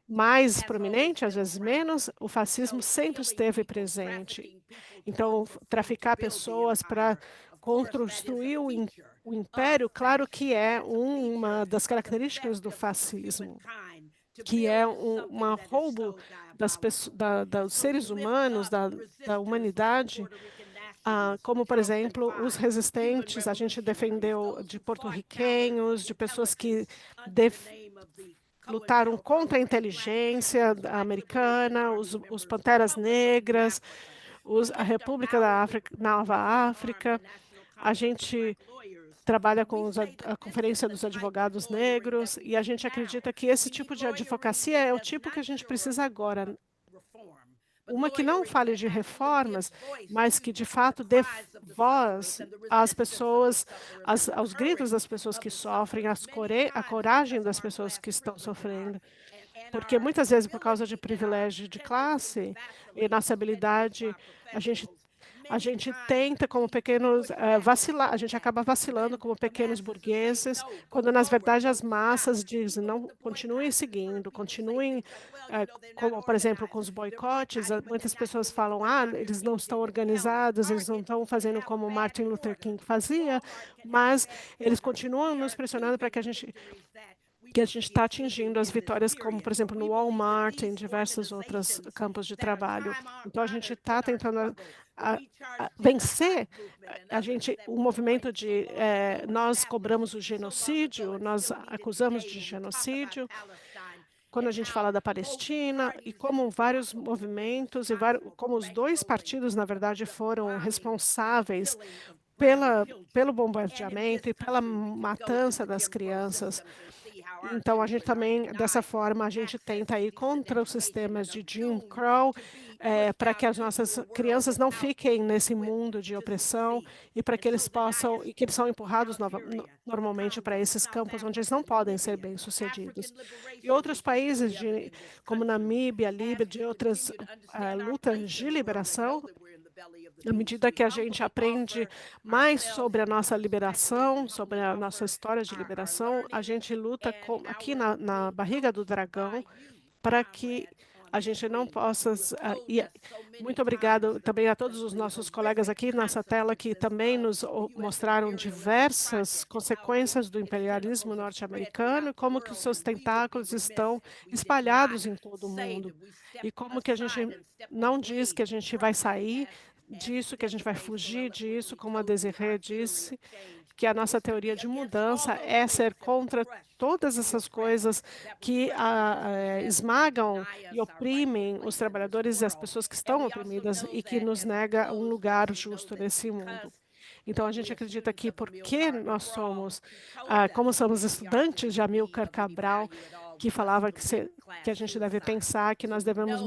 mais prominente, às vezes menos, o fascismo sempre esteve presente. Então, traficar pessoas para construir o império, claro que é uma das características do fascismo, que é um roubo dos seres humanos, da humanidade, como, por exemplo, os resistentes. A gente defendeu de porto-riquenhos, de pessoas que lutaram contra a inteligência americana, os Panteras Negras, a República da Nova África. A gente trabalha com a Conferência dos Advogados Negros, e a gente acredita que esse tipo de advocacia é o tipo que a gente precisa agora. Uma que não fale de reformas, mas que de fato dê voz às pessoas, aos gritos das pessoas que sofrem, a coragem das pessoas que estão sofrendo. Porque muitas vezes, por causa de privilégio de classe e nossa habilidade, a gente A gente tenta como pequenos vacilar, a gente acaba vacilando como pequenos burgueses, quando na verdade as massas dizem não, continuem seguindo, continuem, como por exemplo com os boicotes, muitas pessoas falam, eles não estão organizados, eles não estão fazendo como Martin Luther King fazia, mas eles continuam nos pressionando para que a gente está atingindo as vitórias, como, por exemplo, no Walmart, em diversos outros campos de trabalho. Então, a gente está tentando vencer o movimento de nós cobramos o genocídio, nós acusamos de genocídio, quando a gente fala da Palestina, e como vários movimentos, como os dois partidos, na verdade, foram responsáveis pelo bombardeamento e pela matança das crianças. Então, a gente também, dessa forma, a gente tenta ir contra os sistemas de Jim Crow, para que as nossas crianças não fiquem nesse mundo de opressão e para que eles possam, e que eles são empurrados normalmente para esses campos onde eles não podem ser bem-sucedidos. E outros países, como Namíbia, Líbia, de outras lutas de liberação, à medida que a gente aprende mais sobre a nossa liberação, sobre a nossa história de liberação, a gente luta aqui na barriga do dragão para que a gente não possa. Muito obrigado também a todos os nossos colegas aqui nessa tela que também nos mostraram diversas consequências do imperialismo norte-americano, como que os seus tentáculos estão espalhados em todo o mundo e como que a gente não diz que a gente vai sair disso, que a gente vai fugir disso, como a Desirê disse, que a nossa teoria de mudança é ser contra todas essas coisas que esmagam e oprimem os trabalhadores e as pessoas que estão oprimidas e que nos nega um lugar justo nesse mundo. Então, a gente acredita que porque nós somos, como somos estudantes de Amílcar Cabral, que falava que a gente deve pensar que nós devemos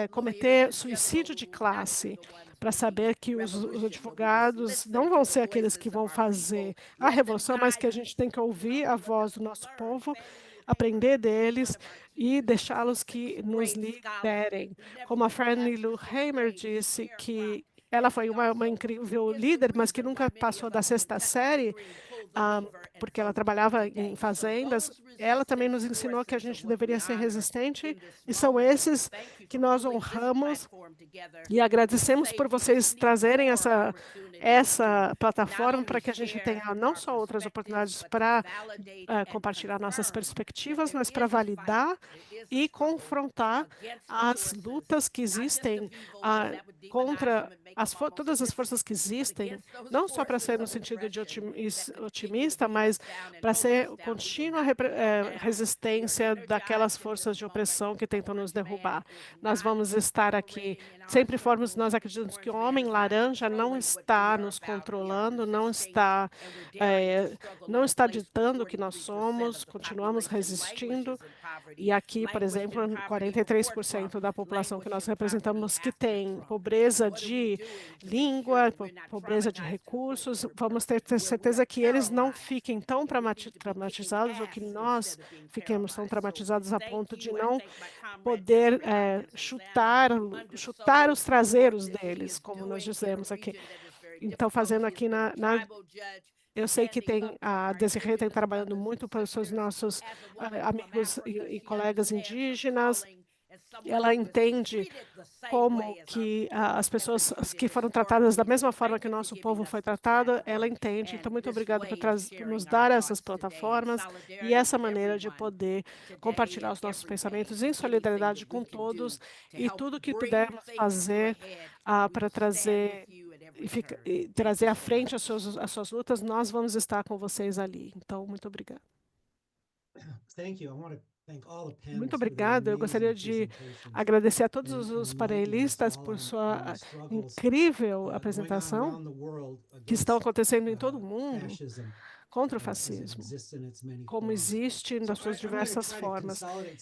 cometer suicídio de classe, para saber que os advogados não vão ser aqueles que vão fazer a revolução, mas que a gente tem que ouvir a voz do nosso povo, aprender deles e deixá-los que nos liderem. Como a Fannie Lou Hamer disse, que ela foi uma incrível líder, mas que nunca passou da sexta série, porque ela trabalhava em fazendas. Ela também nos ensinou que a gente deveria ser resistente, e são esses que nós honramos e agradecemos por vocês trazerem essa plataforma para que a gente tenha não só outras oportunidades para compartilhar nossas perspectivas, mas para validar e confrontar as lutas que existem contra todas as forças que existem, não só para ser no sentido de otimista, mas para ser contínua resistência daquelas forças de opressão que tentam nos derrubar. Nós vamos estar aqui, sempre nós acreditamos que o homem laranja não está nos controlando, não está ditando o que nós somos, continuamos resistindo. E aqui, por exemplo, 43% da população que nós representamos que tem pobreza de língua, pobreza de recursos, vamos ter certeza que eles não fiquem tão traumatizados ou que nós fiquemos tão traumatizados a ponto de não poder chutar os traseiros deles, como nós dizemos aqui. Então, fazendo aqui eu sei que a Desirê tem trabalhando muito para os seus nossos amigos e colegas indígenas. Ela entende como que as pessoas que foram tratadas da mesma forma que o nosso povo foi tratado, ela entende. Então, muito obrigada por nos dar essas plataformas e essa maneira de poder compartilhar os nossos pensamentos em solidariedade com todos e tudo que pudermos fazer para trazer à frente as suas lutas, nós vamos estar com vocês ali. Então, muito obrigada. Muito obrigado. Eu gostaria de agradecer a todos os panelistas por sua incrível apresentação, que estão acontecendo em todo o mundo contra o fascismo, como existe nas suas diversas formas.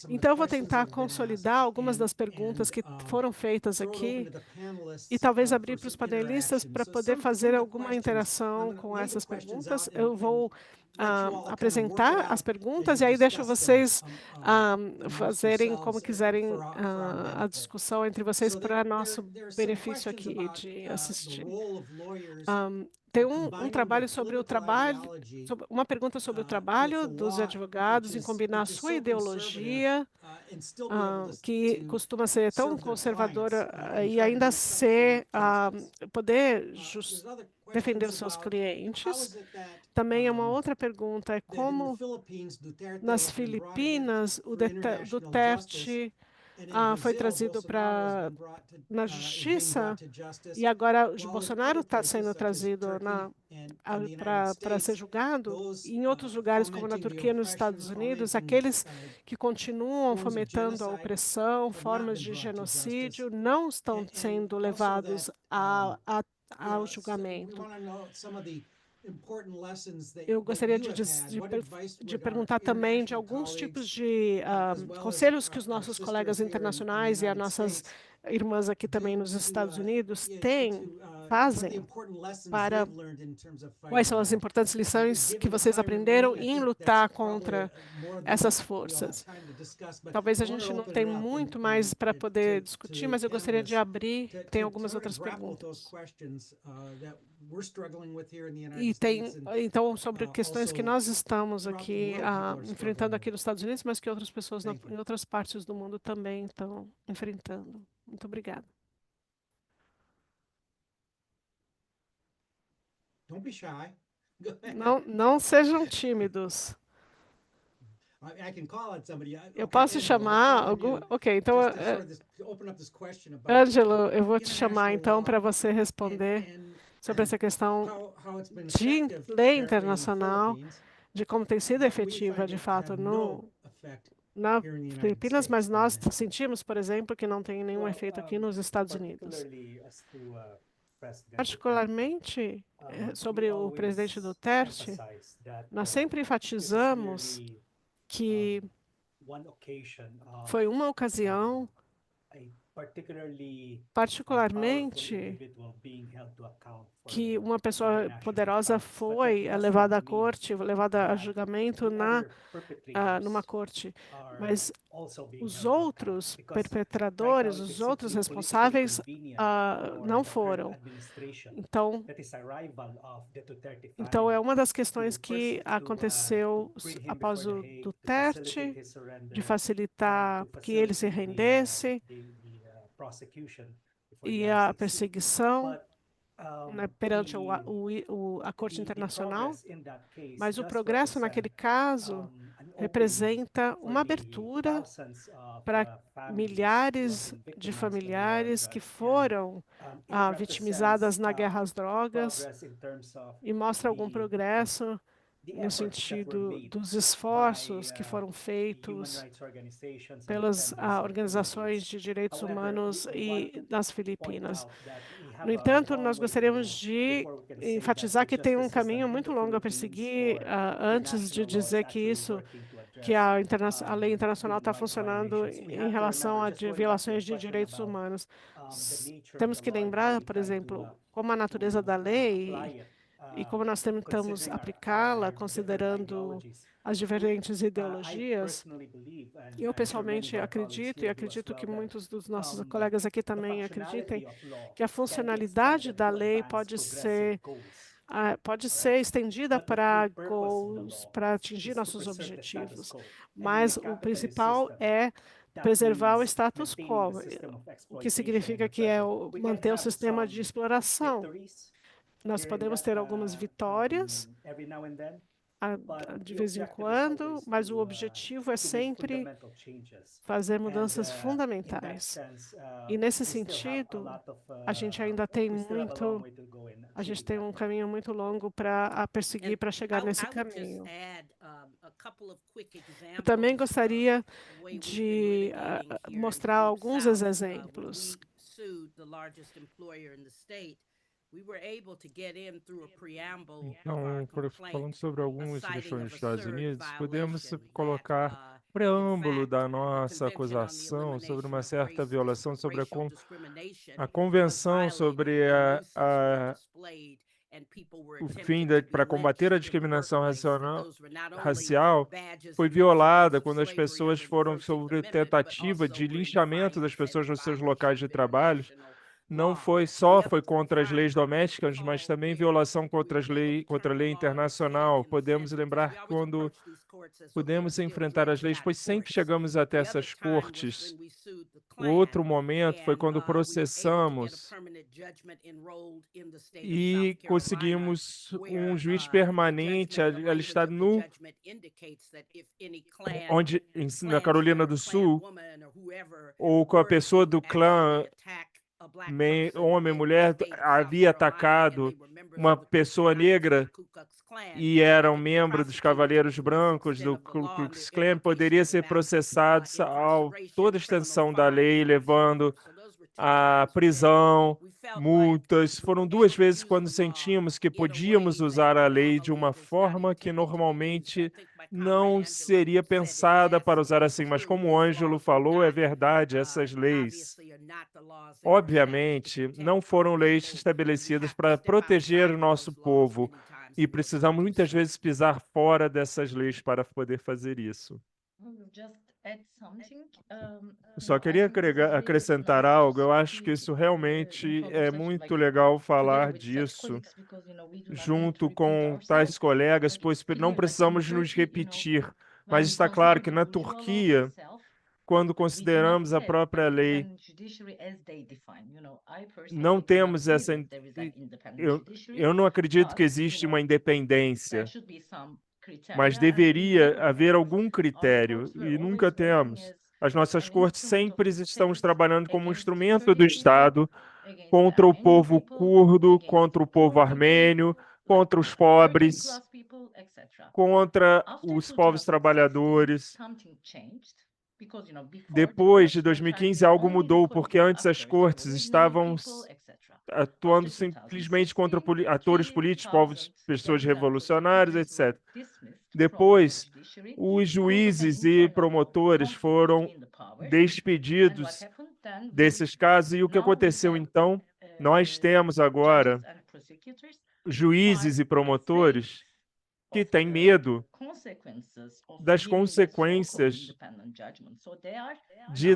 Então, eu vou tentar consolidar algumas das perguntas que foram feitas aqui e talvez abrir para os panelistas para poder fazer alguma interação com essas perguntas. Eu vou apresentar as perguntas e aí deixo vocês fazerem como quiserem a discussão entre vocês para nosso benefício aqui de assistir. Tem um trabalho sobre o trabalho, uma pergunta sobre o trabalho dos advogados em combinar a sua ideologia, que costuma ser tão conservadora, e ainda poder defender os seus clientes. Também é uma outra pergunta, é como nas Filipinas o Duterte foi trazido na justiça e agora o Bolsonaro está sendo trazido para ser julgado. E em outros lugares, como na Turquia e nos Estados Unidos, aqueles que continuam fomentando a opressão, formas de genocídio, não estão sendo levados ao julgamento. Eu gostaria de perguntar também de alguns tipos de conselhos que os nossos colegas internacionais e as nossas irmãs aqui também nos Estados Unidos fazem para quais são as importantes lições que vocês aprenderam em lutar contra essas forças. Talvez a gente não tenha muito mais para poder discutir, mas eu gostaria de abrir, tem algumas outras perguntas. E então, sobre questões que nós estamos aqui enfrentando aqui nos Estados Unidos, mas que outras pessoas em outras partes do mundo também estão enfrentando. Muito obrigada. Não sejam tímidos. Eu posso chamar algum... Ok, então, Ângelo, eu vou te chamar então para você responder sobre essa questão de lei internacional, de como tem sido efetiva, de fato, nas Filipinas, mas nós sentimos, por exemplo, que não tem nenhum efeito aqui nos Estados Unidos. Particularmente, sobre o presidente Duterte, nós sempre enfatizamos que foi uma ocasião, particularmente, que uma pessoa poderosa foi levada à corte, levada a julgamento numa corte, mas os outros perpetradores, os outros responsáveis não foram. Então, é uma das questões que aconteceu após o Duterte, de facilitar que ele se rendesse e a perseguição perante a Corte Internacional, mas o progresso naquele caso representa uma abertura para milhares de familiares que foram vitimizadas na guerra às drogas e mostra algum progresso no sentido dos esforços que foram feitos pelas organizações de direitos humanos nas Filipinas. No entanto, nós gostaríamos de enfatizar que tem um caminho muito longo a perseguir antes de dizer que a lei internacional está funcionando em relação a violações de direitos humanos. Temos que lembrar, por exemplo, como a natureza da lei e como nós tentamos aplicá-la, considerando as diferentes ideologias. Eu, pessoalmente, acredito, e acredito que muitos dos nossos colegas aqui também acreditem, que a funcionalidade da lei pode ser estendida para atingir nossos objetivos. Mas o principal é preservar o status quo, o que significa que é manter o sistema de exploração. Nós podemos ter algumas vitórias de vez em quando, mas o objetivo é sempre fazer mudanças fundamentais. E nesse sentido, a gente ainda tem um caminho muito longo para perseguir, para chegar nesse caminho. Eu também gostaria de mostrar alguns exemplos.
Então, falando sobre algumas questões dos Estados Unidos, podemos colocar preâmbulo da nossa acusação sobre uma certa violação sobre a Convenção sobre o fim para combater a discriminação racial foi violada quando as pessoas foram sobre tentativa de linchamento das pessoas nos seus locais de trabalho. Não foi contra as leis domésticas, mas também violação contra a lei internacional. Podemos lembrar quando podemos enfrentar as leis, pois sempre chegamos até essas cortes. O outro momento foi quando processamos e conseguimos um juiz permanente alistado na Carolina do Sul, ou com a pessoa do clã, homem, mulher, havia atacado uma pessoa negra e era um membro dos Cavaleiros Brancos do Ku Klux Klan, poderia ser processado a toda a extensão da lei, levando a prisão, multas. Foram 2 vezes quando sentimos que podíamos usar a lei de uma forma que normalmente não seria pensada para usar assim, mas como o Ângelo falou, é verdade, essas leis, obviamente, não foram leis estabelecidas para proteger o nosso povo e precisamos muitas vezes pisar fora dessas leis para poder fazer isso. Só queria acrescentar algo. Eu acho que isso realmente é muito legal falar disso junto com tais colegas, pois não precisamos nos repetir. Mas está claro que na Turquia, quando consideramos a própria lei, não temos essa. Eu não acredito que existe uma independência, mas deveria haver algum critério, e nunca temos. As nossas cortes sempre estamos trabalhando como um instrumento do Estado contra o povo curdo, contra o povo armênio, contra os pobres, contra os povos trabalhadores. Depois de 2015, algo mudou, porque antes as cortes estavam atuando simplesmente contra atores políticos, povos, pessoas revolucionárias, etc. Depois, os juízes e promotores foram despedidos desses casos. E o que aconteceu então? Nós temos agora juízes e promotores que têm medo das consequências de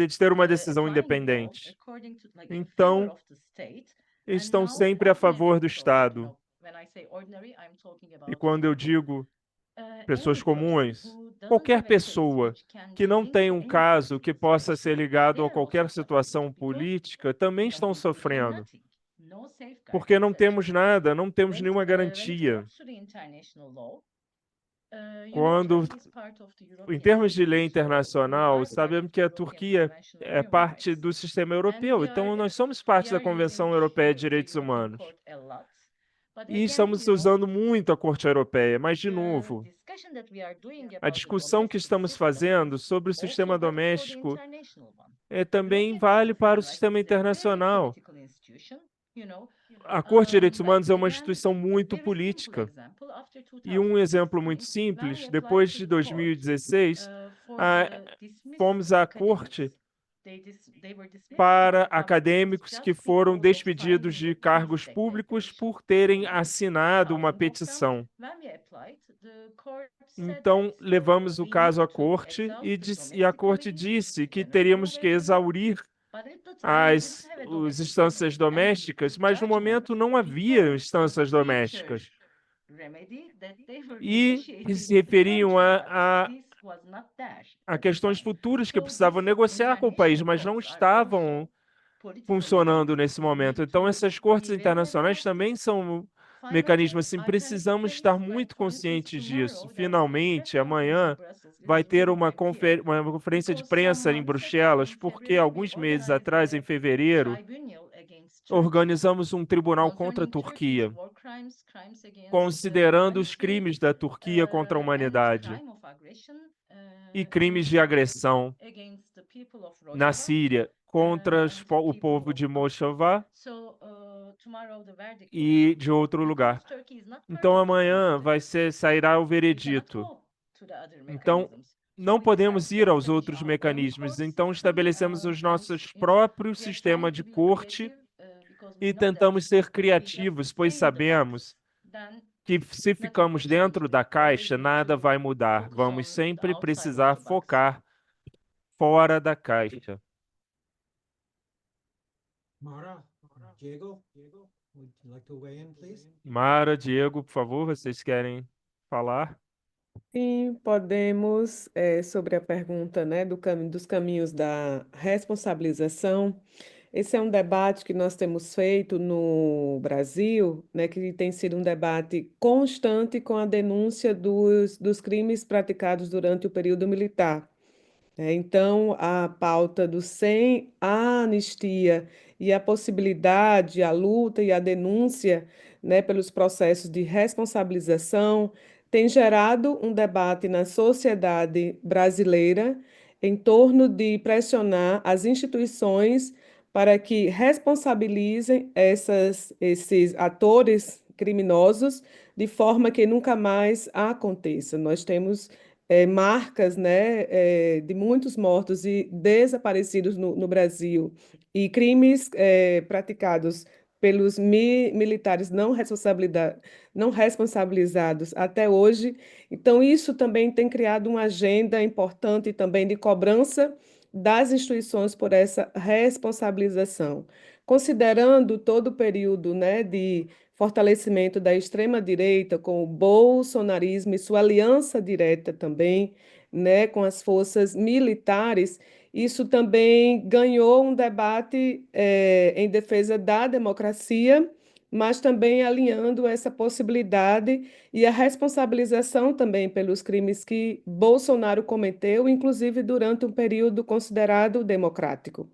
de ter uma decisão independente. Então, estão sempre a favor do Estado. E quando eu digo pessoas comuns, qualquer pessoa que não tem um caso que possa ser ligado a qualquer situação política também estão sofrendo. Porque não temos nada, não temos nenhuma garantia. Em termos de lei internacional, sabemos que a Turquia é parte do sistema europeu, então nós somos parte da Convenção Europeia de Direitos Humanos. E estamos usando muito a Corte Europeia, mas, de novo, a discussão que estamos fazendo sobre o sistema doméstico também vale para o sistema internacional. A Corte de Direitos Humanos é uma instituição muito política. E um exemplo muito simples, depois de 2016, fomos à Corte para acadêmicos que foram despedidos de cargos públicos por terem assinado uma petição. Então, levamos o caso à Corte e a Corte disse que teríamos que exaurir as instâncias domésticas, mas no momento não havia instâncias domésticas. E se referiam a questões futuras que precisavam negociar com o país, mas não estavam funcionando nesse momento. Então, essas cortes internacionais também são mecanismos assim, precisamos estar muito conscientes disso. Finalmente, amanhã vai ter uma conferência de imprensa em Bruxelas, porque alguns meses atrás, em fevereiro, organizamos um tribunal contra a Turquia, considerando os crimes da Turquia contra a humanidade e crimes de agressão na Síria contra o povo de Moshavá e de outro lugar. Então, amanhã sairá o veredito. Então, não podemos ir aos outros mecanismos. Então, estabelecemos os nossos próprios sistemas de corte e tentamos ser criativos, pois sabemos que se ficamos dentro da caixa, nada vai mudar. Vamos sempre precisar focar fora da caixa.
Mara, Diego, would you like to weigh in, please?
Mara, Diego, por favor, vocês querem falar?
Sim, podemos, sobre a pergunta, né, dos caminhos da responsabilização. Esse é um debate que nós temos feito no Brasil, né, que tem sido um debate constante com a denúncia dos crimes praticados durante o período militar. Então, a pauta do sem a anistia e a possibilidade, a luta e a denúncia, né, pelos processos de responsabilização tem gerado um debate na sociedade brasileira em torno de pressionar as instituições para que responsabilizem esses atores criminosos de forma que nunca mais aconteça. Nós temos marcas, né, de muitos mortos e desaparecidos no Brasil e crimes praticados pelos militares não responsabilizados até hoje. Então, isso também tem criado uma agenda importante também de cobrança das instituições por essa responsabilização. Considerando todo o período, né, de fortalecimento da extrema-direita com o bolsonarismo e sua aliança direta também, né, com as forças militares, isso também ganhou um debate em defesa da democracia, mas também alinhando essa possibilidade e a responsabilização também pelos crimes que Bolsonaro cometeu, inclusive durante um período considerado democrático.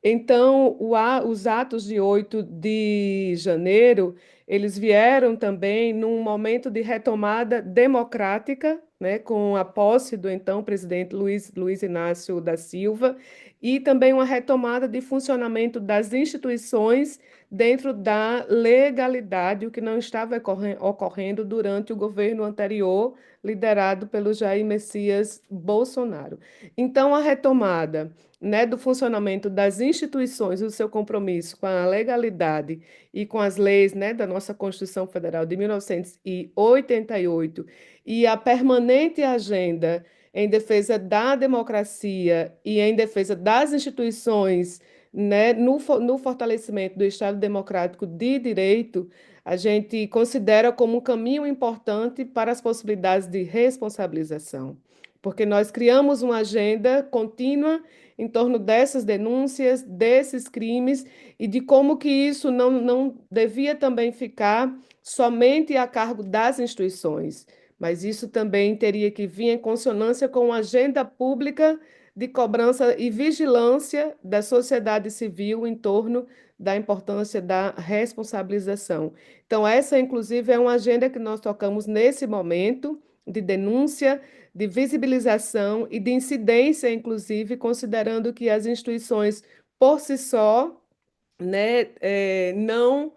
Então, os atos de 8 de janeiro, eles vieram também num momento de retomada democrática, né, com a posse do então presidente Luiz Inácio da Silva, e também uma retomada de funcionamento das instituições dentro da legalidade, o que não estava ocorrendo durante o governo anterior, liderado pelo Jair Messias Bolsonaro. Então, a retomada, né, do funcionamento das instituições, o seu compromisso com a legalidade e com as leis, né, da nossa Constituição Federal de 1988 e a permanente agenda em defesa da democracia e em defesa das instituições, né, no fortalecimento do Estado Democrático de Direito, a gente considera como um caminho importante para as possibilidades de responsabilização, porque nós criamos uma agenda contínua em torno dessas denúncias, desses crimes e de como que isso não devia também ficar somente a cargo das instituições, mas isso também teria que vir em consonância com a agenda pública de cobrança e vigilância da sociedade civil em torno da importância da responsabilização. Então, essa, inclusive, é uma agenda que nós tocamos nesse momento de denúncia, de visibilização e de incidência, inclusive, considerando que as instituições, por si só, né, não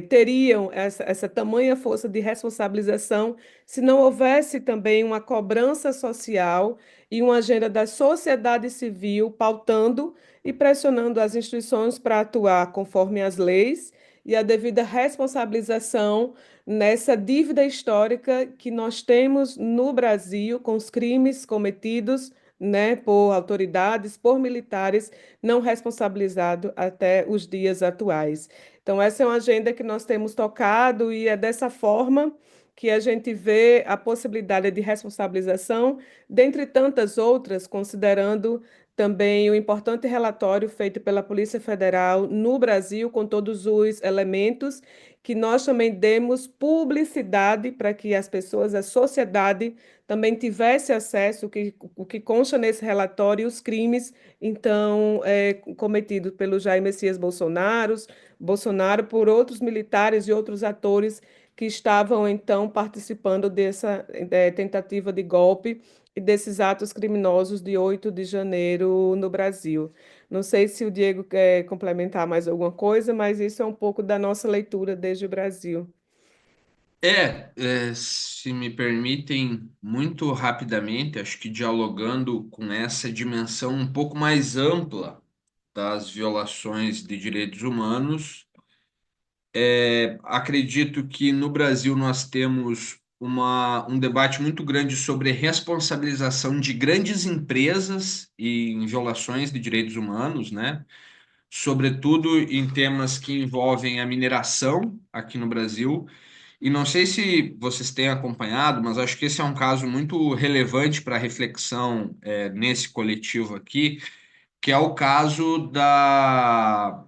teriam essa tamanha força de responsabilização se não houvesse também uma cobrança social e uma agenda da sociedade civil pautando e pressionando as instituições para atuar conforme as leis e a devida responsabilização nessa dívida histórica que nós temos no Brasil com os crimes cometidos, né, por autoridades, por militares não responsabilizados até os dias atuais. Então, essa é uma agenda que nós temos tocado e é dessa forma que a gente vê a possibilidade de responsabilização, dentre tantas outras, considerando também o importante relatório feito pela Polícia Federal no Brasil, com todos os elementos, que nós também demos publicidade para que as pessoas, a sociedade, também tivesse acesso o que consta nesse relatório, os crimes, então, cometidos pelo Jair Messias Bolsonaro, por outros militares e outros atores que estavam, então, participando dessa tentativa de golpe e desses atos criminosos de 8 de janeiro no Brasil. Não sei se o Diego quer complementar mais alguma coisa, mas isso é um pouco da nossa leitura desde o Brasil.
Se me permitem, muito rapidamente, acho que dialogando com essa dimensão um pouco mais ampla das violações de direitos humanos. Acredito que no Brasil nós temos um debate muito grande sobre responsabilização de grandes empresas em violações de direitos humanos, né? Sobretudo em temas que envolvem a mineração aqui no Brasil. E não sei se vocês têm acompanhado, mas acho que esse é um caso muito relevante para a reflexão nesse coletivo aqui, que é o caso da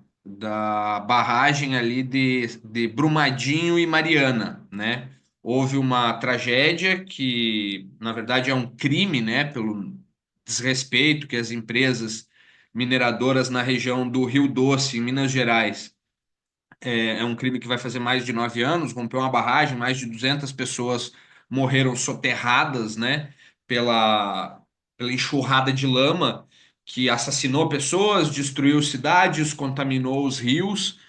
barragem ali de Brumadinho e Mariana, né? Houve uma tragédia que, na verdade, é um crime, né, pelo desrespeito que as empresas mineradoras na região do Rio Doce, em Minas Gerais, é um crime que vai fazer mais de 9 anos, rompeu uma barragem, mais de 200 pessoas morreram soterradas, né, pela enxurrada de lama que assassinou pessoas, destruiu cidades, contaminou os rios.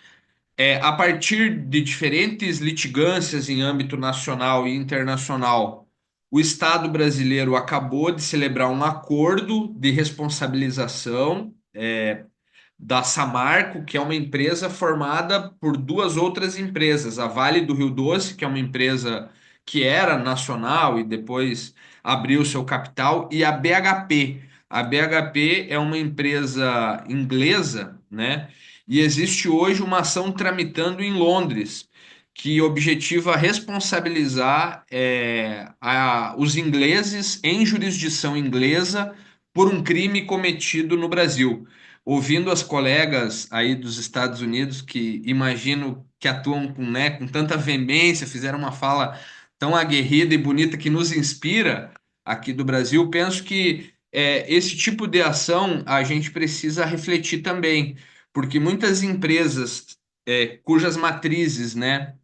A partir de diferentes litigâncias em âmbito nacional e internacional, o Estado brasileiro acabou de celebrar um acordo de responsabilização da Samarco, que é uma empresa formada por duas outras empresas, a Vale do Rio Doce, que é uma empresa que era nacional e depois abriu seu capital, e a BHP. A BHP é uma empresa inglesa, né? E existe hoje uma ação tramitando em Londres, que objetiva responsabilizar os ingleses em jurisdição inglesa por um crime cometido no Brasil. Ouvindo as colegas aí dos Estados Unidos, que imagino que atuam né, com tanta veemência, fizeram uma fala tão aguerrida e bonita que nos inspira aqui do Brasil, penso que esse tipo de ação a gente precisa refletir também, porque muitas empresas cujas matrizes, né,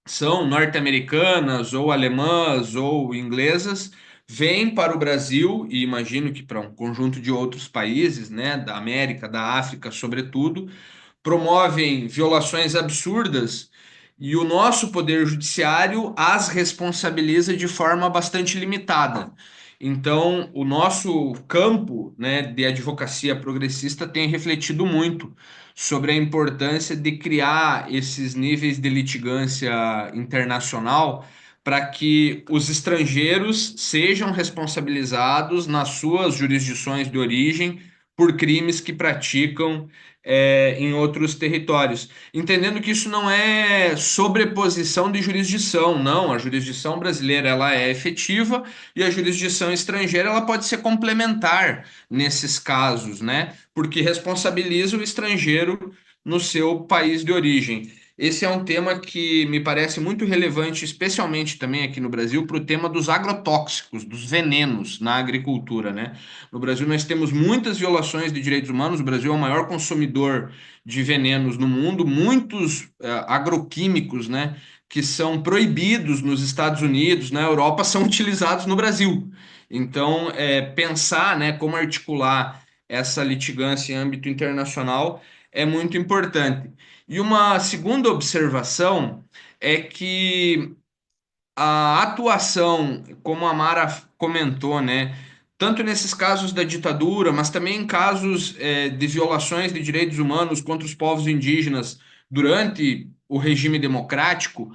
são norte-americanas ou alemãs ou inglesas, vêm para o Brasil e imagino que para um conjunto de outros países, né, da América, da África, sobretudo, promovem violações absurdas e o nosso poder judiciário as responsabiliza de forma bastante limitada. Então, o nosso campo, né, de advocacia progressista tem refletido muito sobre a importância de criar esses níveis de litigância internacional para que os estrangeiros sejam responsabilizados nas suas jurisdições de origem por crimes que praticam em outros territórios. Entendendo que isso não é sobreposição de jurisdição, não. A jurisdição brasileira ela é efetiva e a jurisdição estrangeira ela pode ser complementar nesses casos, né? Porque responsabiliza o estrangeiro no seu país de origem. Esse é um tema que me parece muito relevante, especialmente também aqui no Brasil, para o tema dos agrotóxicos, dos venenos na agricultura, né? No Brasil nós temos muitas violações de direitos humanos, o Brasil é o maior consumidor de venenos no mundo, muitos agroquímicos, né, que são proibidos nos Estados Unidos, na Europa, são utilizados no Brasil. Então, pensar, né, como articular essa litigância em âmbito internacional é muito importante. E uma segunda observação é que a atuação, como a Mara comentou, né, tanto nesses casos da ditadura, mas também em casos de violações de direitos humanos contra os povos indígenas durante o regime democrático,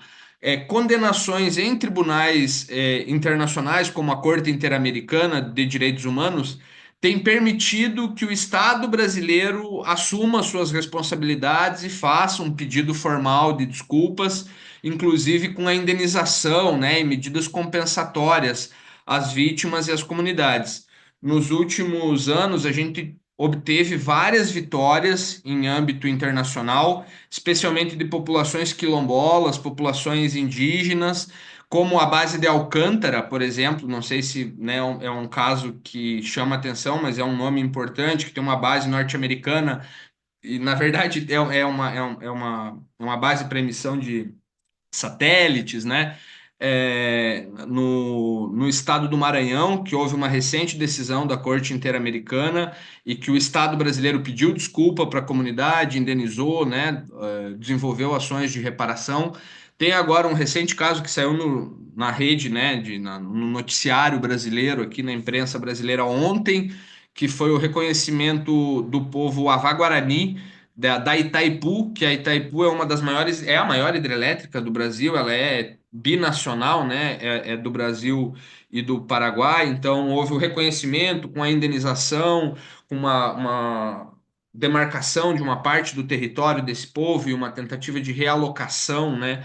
condenações em tribunais internacionais, como a Corte Interamericana de Direitos Humanos, têm permitido que o Estado brasileiro assuma suas responsabilidades e faça um pedido formal de desculpas, inclusive com a indenização, né, e medidas compensatórias às vítimas e às comunidades. Nos últimos anos, a gente obteve várias vitórias em âmbito internacional, especialmente de populações quilombolas, populações indígenas, como a base de Alcântara, por exemplo, não sei se né, é um caso que chama atenção, mas é um nome importante, que tem uma base norte-americana, e na verdade é uma base para emissão de satélites, né? No estado do Maranhão, que houve uma recente decisão da Corte Interamericana e que o Estado brasileiro pediu desculpa para a comunidade, indenizou, né? Desenvolveu ações de reparação. Tem agora um recente caso que saiu na rede, né? No noticiário brasileiro, aqui na imprensa brasileira ontem, que foi o reconhecimento do povo Avá-Guarani, da Itaipu, que a Itaipu é uma das maiores, é a maior hidrelétrica do Brasil, ela é binacional, né? É do Brasil e do Paraguai, então houve o reconhecimento com a indenização, com uma demarcação de uma parte do território desse povo e uma tentativa de realocação, né,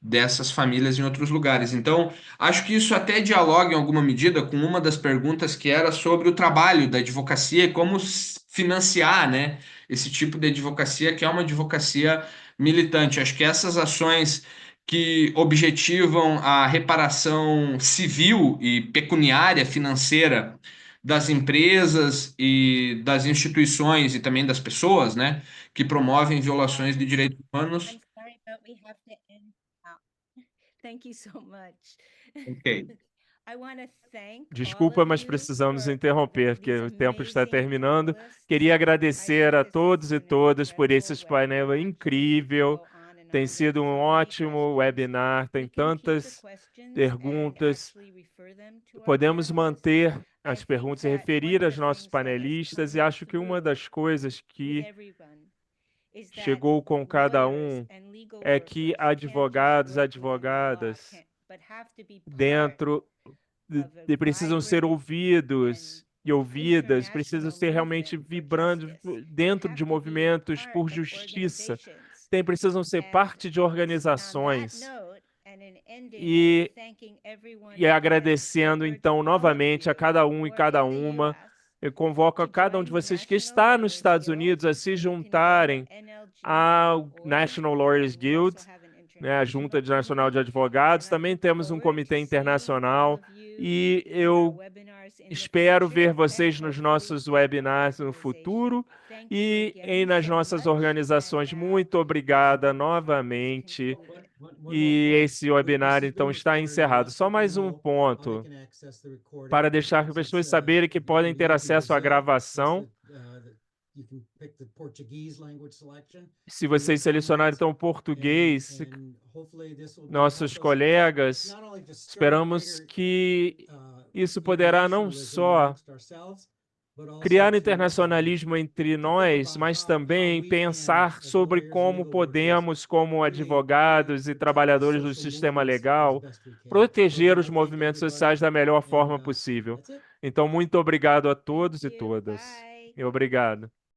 dessas famílias em outros lugares. Então, acho que isso até dialoga em alguma medida com uma das perguntas que era sobre o trabalho da advocacia e como financiar, né, esse tipo de advocacia, que é uma advocacia militante. Acho que essas ações que objetivam a reparação civil e pecuniária financeira das empresas e das instituições e também das pessoas, né, que promovem violações de direitos humanos.
I'm sorry, but we have to end now. Thank you so much.
Ok.
I want to thank all
Desculpa,
of
mas
you
precisamos
for
interromper, porque
these
o tempo está
amazing
terminando.
panelists.
Queria
I
agradecer a
think this
todos
has
e
been an
todas por
incredible
esse painel
webinar.
incrível.
Go on and
Tem
on.
sido um
There's so many
ótimo
questions.
webinar, tem
We can keep the
tantas
questions and
perguntas.
actually refer them to our
Podemos
panelists.
manter
I
as
think
perguntas e
that
referir
one of
aos
the
nossos
things that has
panelistas, e
come
acho que uma
through
das coisas
with
que
everyone is that
chegou com cada
lawyers
um
and legal
é que
workers can't just
advogados,
work within the law,
advogadas,
but have to be part
dentro precisam ser
vibrant
ouvidos e ouvidas, precisam
international
ser realmente
movement for
vibrando
justice.
dentro
Have
de
to be
movimentos
part
por
of
justiça.
organizations.
Precisam ser
And
parte de
on that
organizações.
note, and in ending,
E,
thanking everyone
e
again,
agradecendo,
over
então,
to all of
novamente a
you
cada um e
who are
cada
in the
uma.
US
Eu convoco a
to
cada um
join
de
the
vocês que
National
está nos
Lawyers
Estados
Guild.
Unidos a se
You can go to
juntarem ao
nlg.org,
National Lawyers
and we also
Guild,
have an
né, a Junta
international
Nacional de
committee.
Advogados.
And I
Também
look
temos um
forward
comitê
to seeing all
internacional
of you
e
in our
eu
webinars in the
espero ver
future, and
vocês nos
hopefully
nossos
in our
webinars no
organization.
futuro
Thank you
e
again
nas
so
nossas
much,
organizações.
and
Muito obrigada novamente.
conclude it.
One more
E
point.
esse webinar,
This has been
então, está
recorded.
encerrado.
Let
Só
people
mais um
know how
ponto
they can access the recording,
para deixar que as
because
pessoas
it's,
saberem que podem
in
ter acesso à
Brazil,
gravação.
you can pick the Portuguese language selection.
Se vocês selecionarem, então, português,
And hopefully this will
nossos
help us
colegas,
not only to stir
esperamos
greater,
que isso poderá não só
amongst ourselves, but also
criar
to,
internacionalismo entre nós, mas também pensar sobre como podemos, como advogados e trabalhadores do sistema legal, proteger os movimentos sociais da melhor forma possível.
that's it.
Então, muito obrigado a todos e
Thank you.
todas.
Bye.
E obrigado.